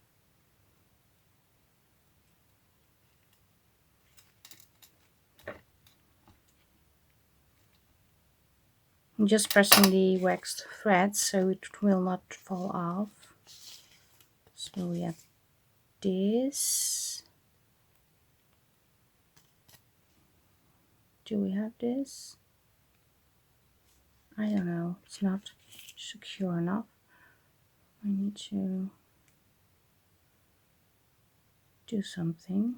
I'm just pressing the waxed thread so it will not fall off. So we have this. Do we have this? I don't know. It's not secure enough. I need to do something.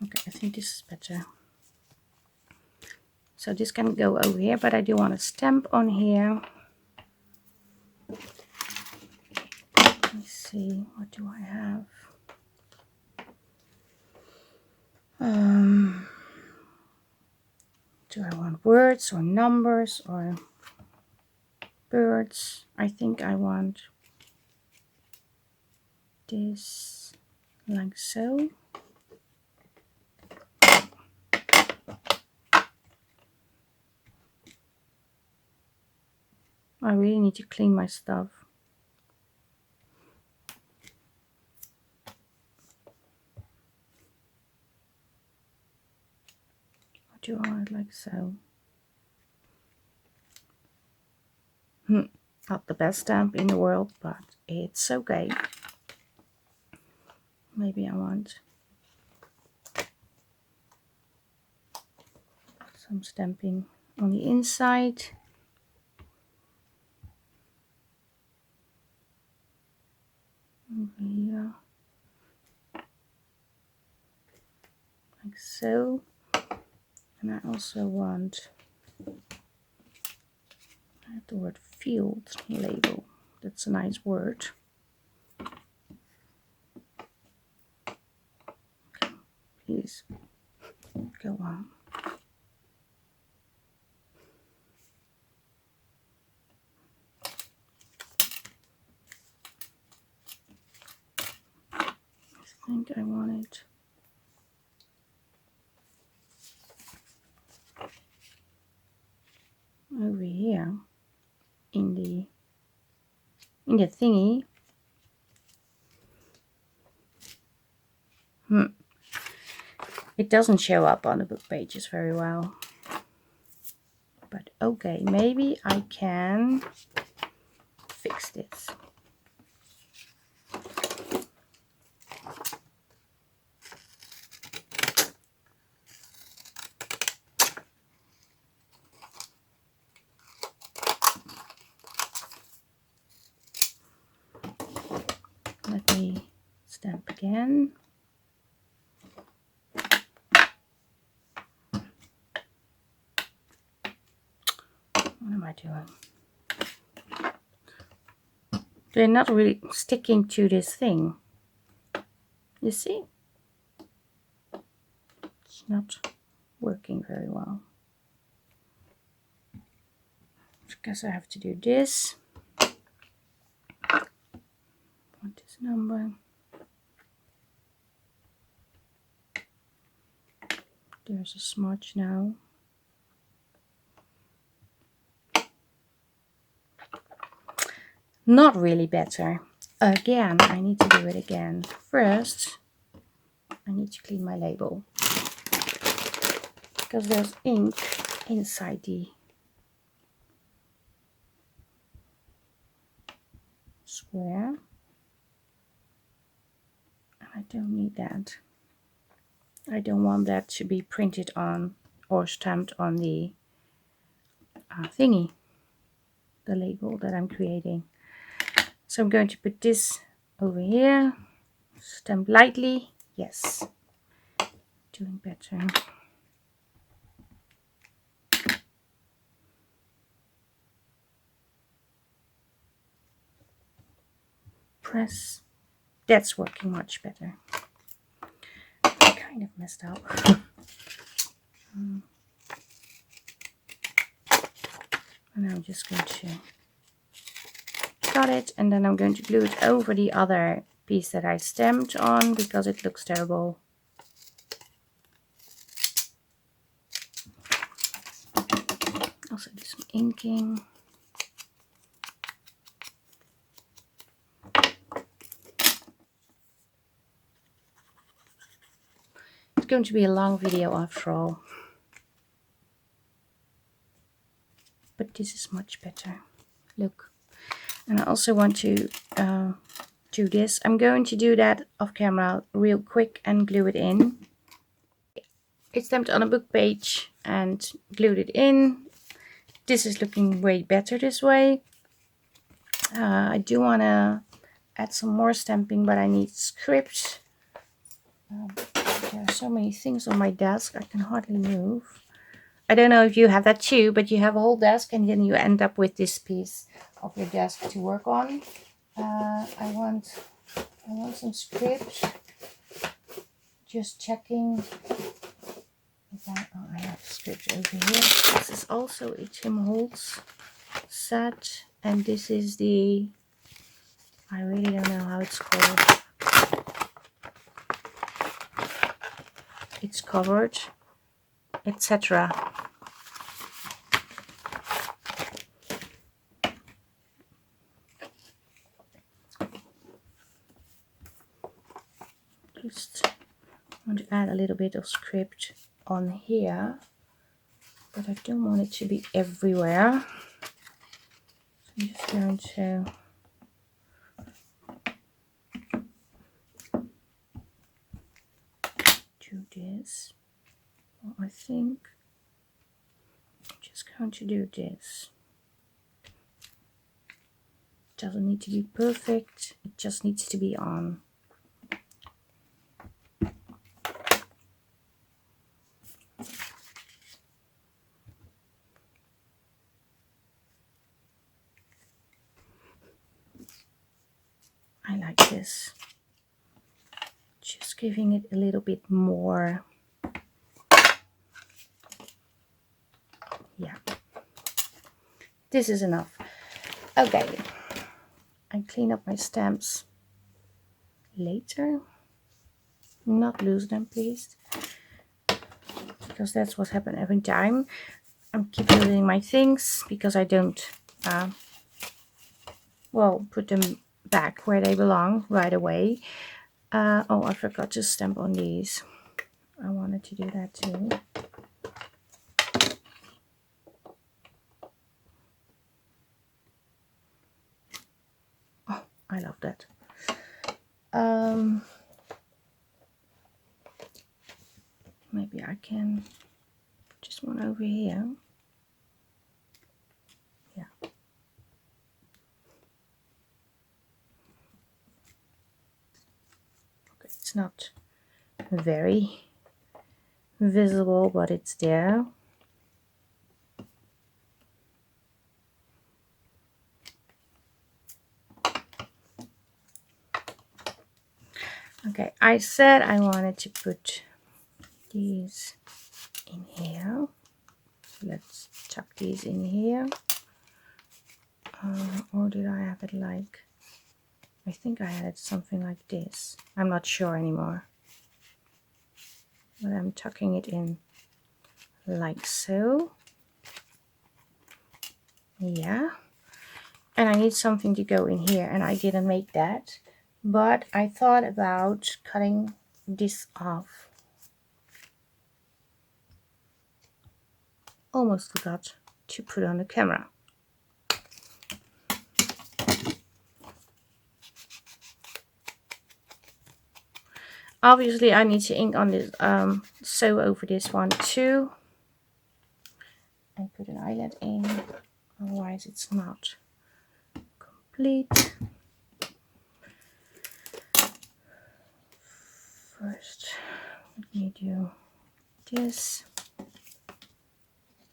Okay, I think this is better. So this can go over here, but I do want a stamp on here. Let's see, what do I have? Do I want words or numbers or birds? I think I want this like so. I really need to clean my stuff. I do want it like so. Not the best stamp in the world, but it's okay. Maybe I want some stamping on the inside. Over here. Like so. And I also want, I have the word field label. That's a nice word. Okay, please go on. I think I want it over here in the thingy. It doesn't show up on the book pages very well. But okay, maybe I can fix this. Let me stamp again. What am I doing? They're not really sticking to this thing. You see? It's not working very well. Because I have to do this. Want this number. There's a smudge now. Not really better. Again, I need to do it again. First, I need to clean my label. Because there's ink inside the square. And I don't need that. I don't want that to be printed on or stamped on the thingy, the label that I'm creating. So I'm going to put this over here, stamp lightly. Yes, doing better. Press. That's working much better. I kind of messed up. And I'm just going to cut it, and then I'm going to glue it over the other piece that I stamped on because it looks terrible. Also do some inking. It's going to be a long video after all. But this is much better. Look. And I also want to do this. I'm going to do that off camera real quick and glue it in. It's stamped on a book page and glued it in. This is looking way better this way. I do want to add some more stamping, but I need script. There are so many things on my desk, I can hardly move. I don't know if you have that too, but you have a whole desk and then you end up with this piece of your desk to work on. I want some script. Just checking. I have script over here. This is also a Tim Holtz set, and this is the, I really don't know how it's called. It's covered, etc. Just want to add a little bit of script on here, but I don't want it to be everywhere. So I'm just going to do this. Well, I think I'm just going to do this. It doesn't need to be perfect, it just needs to be on. I like this. Just giving it a little bit more. Yeah. This is enough. Okay. I clean up my stamps later. Not lose them, please. Because that's what happens every time. I keep losing my things because I don't, well, put them back where they belong right away. Oh, I forgot to stamp on these. I wanted to do that too. Oh, I love that. Maybe I can put just one over here. Yeah. Okay, it's not very visible, but it's there. Okay, I said I wanted to put these in here. So let's tuck these in here. Or did I have it like, I think I had it something like this. I'm not sure anymore. But I'm tucking it in like so. Yeah. And I need something to go in here, and I didn't make that. But I thought about cutting this off. Almost forgot to put on the camera. Obviously I need to ink on this, sew over this one too. And put an eyelet in, otherwise it's not complete. First, let me do this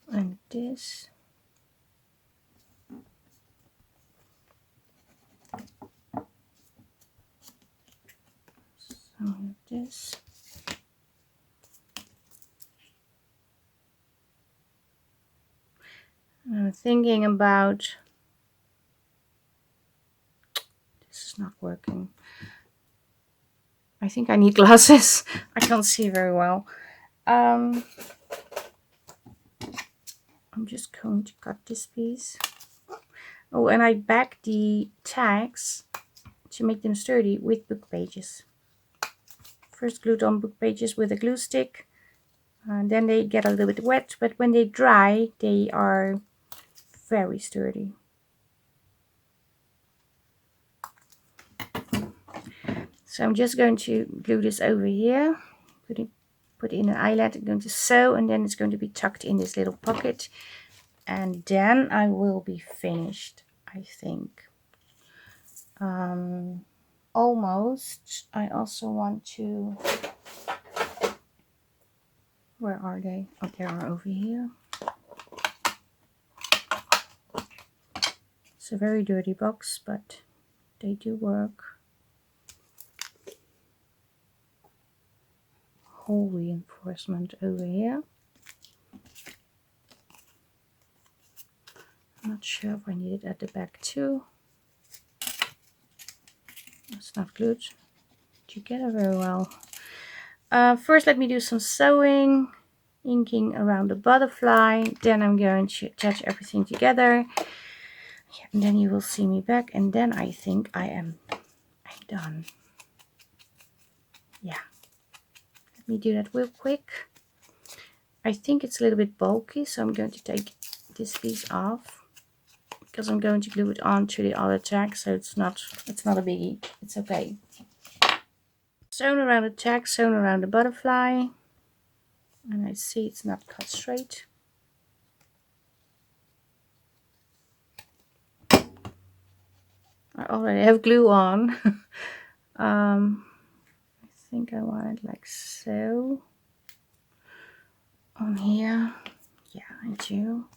and this. So this. I'm thinking about, this is not working. I think I need glasses. I can't see very well. I'm just going to cut this piece. Oh, and I back the tags to make them sturdy with book pages. First glued on book pages with a glue stick. And then they get a little bit wet, but when they dry, they are very sturdy. So I'm just going to glue this over here. Put in an eyelet. I'm going to sew, and then it's going to be tucked in this little pocket. And then I will be finished, I think. Almost. I also want to... Where are they? Oh, they are over here. It's a very dirty box, but they do work. Hole reinforcement over here. I'm not sure if I need it at the back too. It's not glued together very well. First, let me do some sewing, inking around the butterfly. Then I'm going to attach everything together. Yeah, and then you will see me back. And then I think I'm done. Yeah. Let me do that real quick. I think it's a little bit bulky, so I'm going to take this piece off because I'm going to glue it onto the other tag, so it's not a biggie. It's okay. Sewn around the tag, sewn around the butterfly, and I see it's not cut straight. I already have glue on. I think I want it like so on here. Yeah, I do.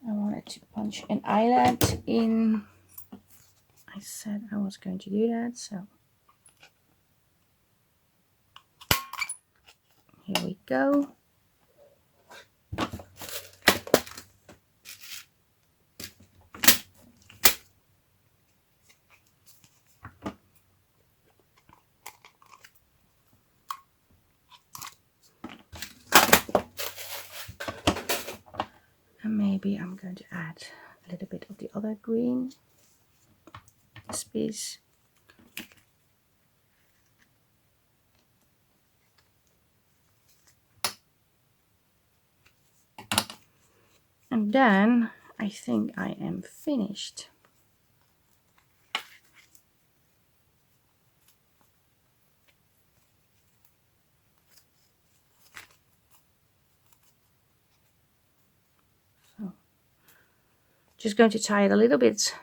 I wanted to punch an eyelet in. I said I was going to do that, so here we go. And maybe I'm going to add a little bit of the other green. This piece. And then I think I am finished. So, just going to tie it a little bit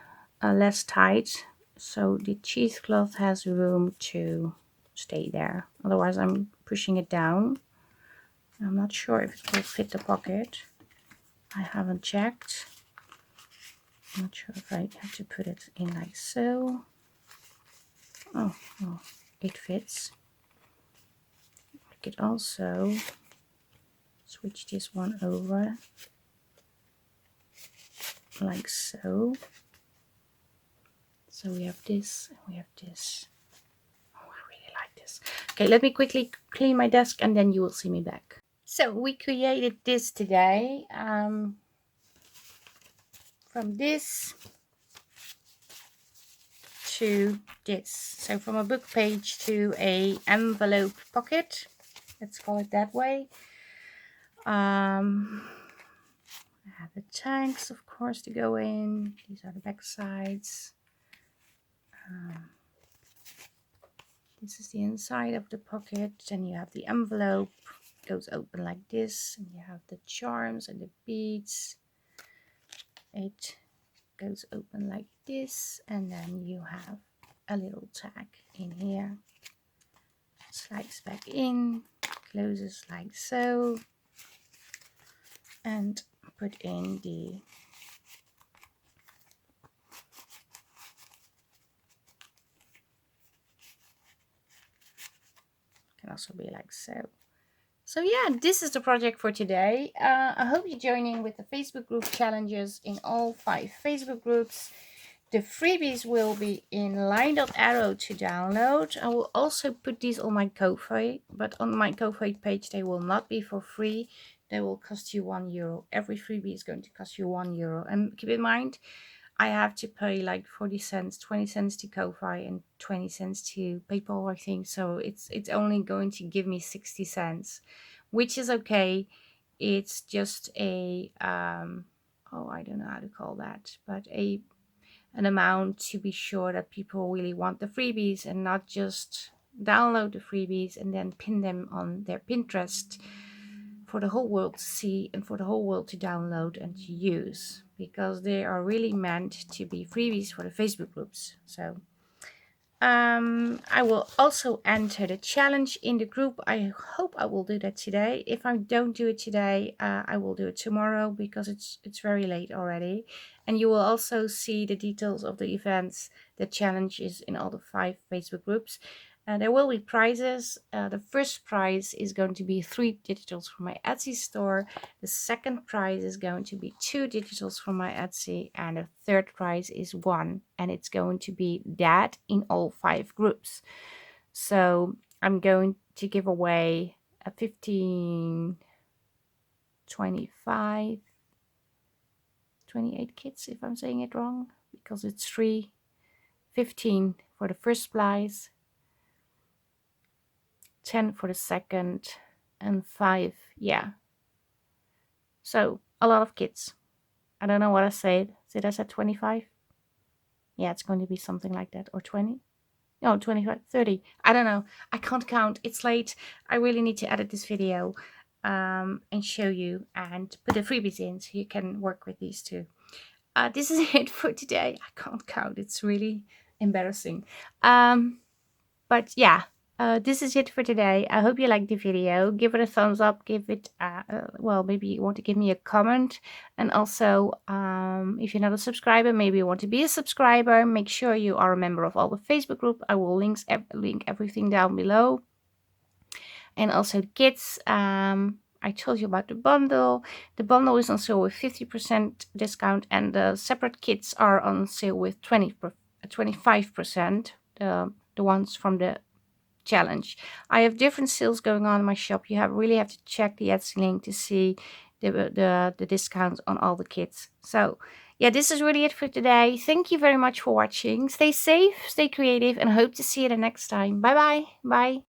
less tight, so the cheesecloth has room to stay there. Otherwise I'm pushing it down. I'm not sure if it will fit the pocket. I haven't checked. I'm not sure if I have to put it in like so. Oh, well, it fits. I could also switch this one over like so. So we have this and we have this. Oh, I really like this. Okay, let me quickly clean my desk and then you will see me back. So we created this today. From this to this. So from a book page to a envelope pocket. Let's call it that way. I have the tags, of course, to go in. These are the back sides. This is the inside of the pocket. Then you have the envelope. It goes open like this. And you have the charms and the beads. It goes open like this. And then you have a little tag in here. Slides back in. Closes like so. And put in the can also be like so. So yeah, this is the project for today. I hope you join in with the Facebook group challenges in all 5 Facebook groups. The freebies will be in LineDotArrow to download. I will also put these on my Ko-fi, but on my Ko-fi page they will not be for free. They will cost you €1. Every freebie is going to cost you €1. And keep in mind, I have to pay like 40 cents, 20 cents to Ko-fi and 20 cents to PayPal, I think. So it's only going to give me 60 cents, which is okay. It's just a oh, I don't know how to call that, but an amount to be sure that people really want the freebies and not just download the freebies and then pin them on their Pinterest for the whole world to see and for the whole world to download and to use, because they are really meant to be freebies for the Facebook groups. So I will also enter the challenge in the group. I hope I will do that today. If I don't do it today, I will do it tomorrow, because it's very late already. And you will also see the details of the events, the challenges in all the 5 Facebook groups. There will be prizes. The first prize is going to be 3 digitals from my Etsy store. The second prize is going to be 2 digitals from my Etsy. And the third prize is 1. And it's going to be that in all 5 groups. So I'm going to give away a 15, 25, 28 kits, if I'm saying it wrong, because it's 3, 15 for the first prize, 10 for the second, and 5, yeah. So a lot of kits. I don't know what I said. Did I say 25? Yeah, it's going to be something like that. Or 20? No, 25, 30. I don't know. I can't count. It's late. I really need to edit this video and show you and put the freebies in so you can work with these too. This is it for today. I can't count. It's really embarrassing. But yeah, this is it for today. I hope you liked the video. Give it a thumbs up. Give it, well, maybe you want to give me a comment. And also, if you're not a subscriber, maybe you want to be a subscriber. Make sure you are a member of all the Facebook group. I will link everything down below. And also kits. I told you about the bundle. The bundle is on sale with 50% discount, and the separate kits are on sale with 25%. The ones from the challenge. I have different sales going on in my shop. You really have to check the Etsy link to see the discounts on all the kits. So yeah, this is really it for today. Thank you very much for watching. Stay safe, stay creative, and hope to see you the next time. Bye bye. Bye.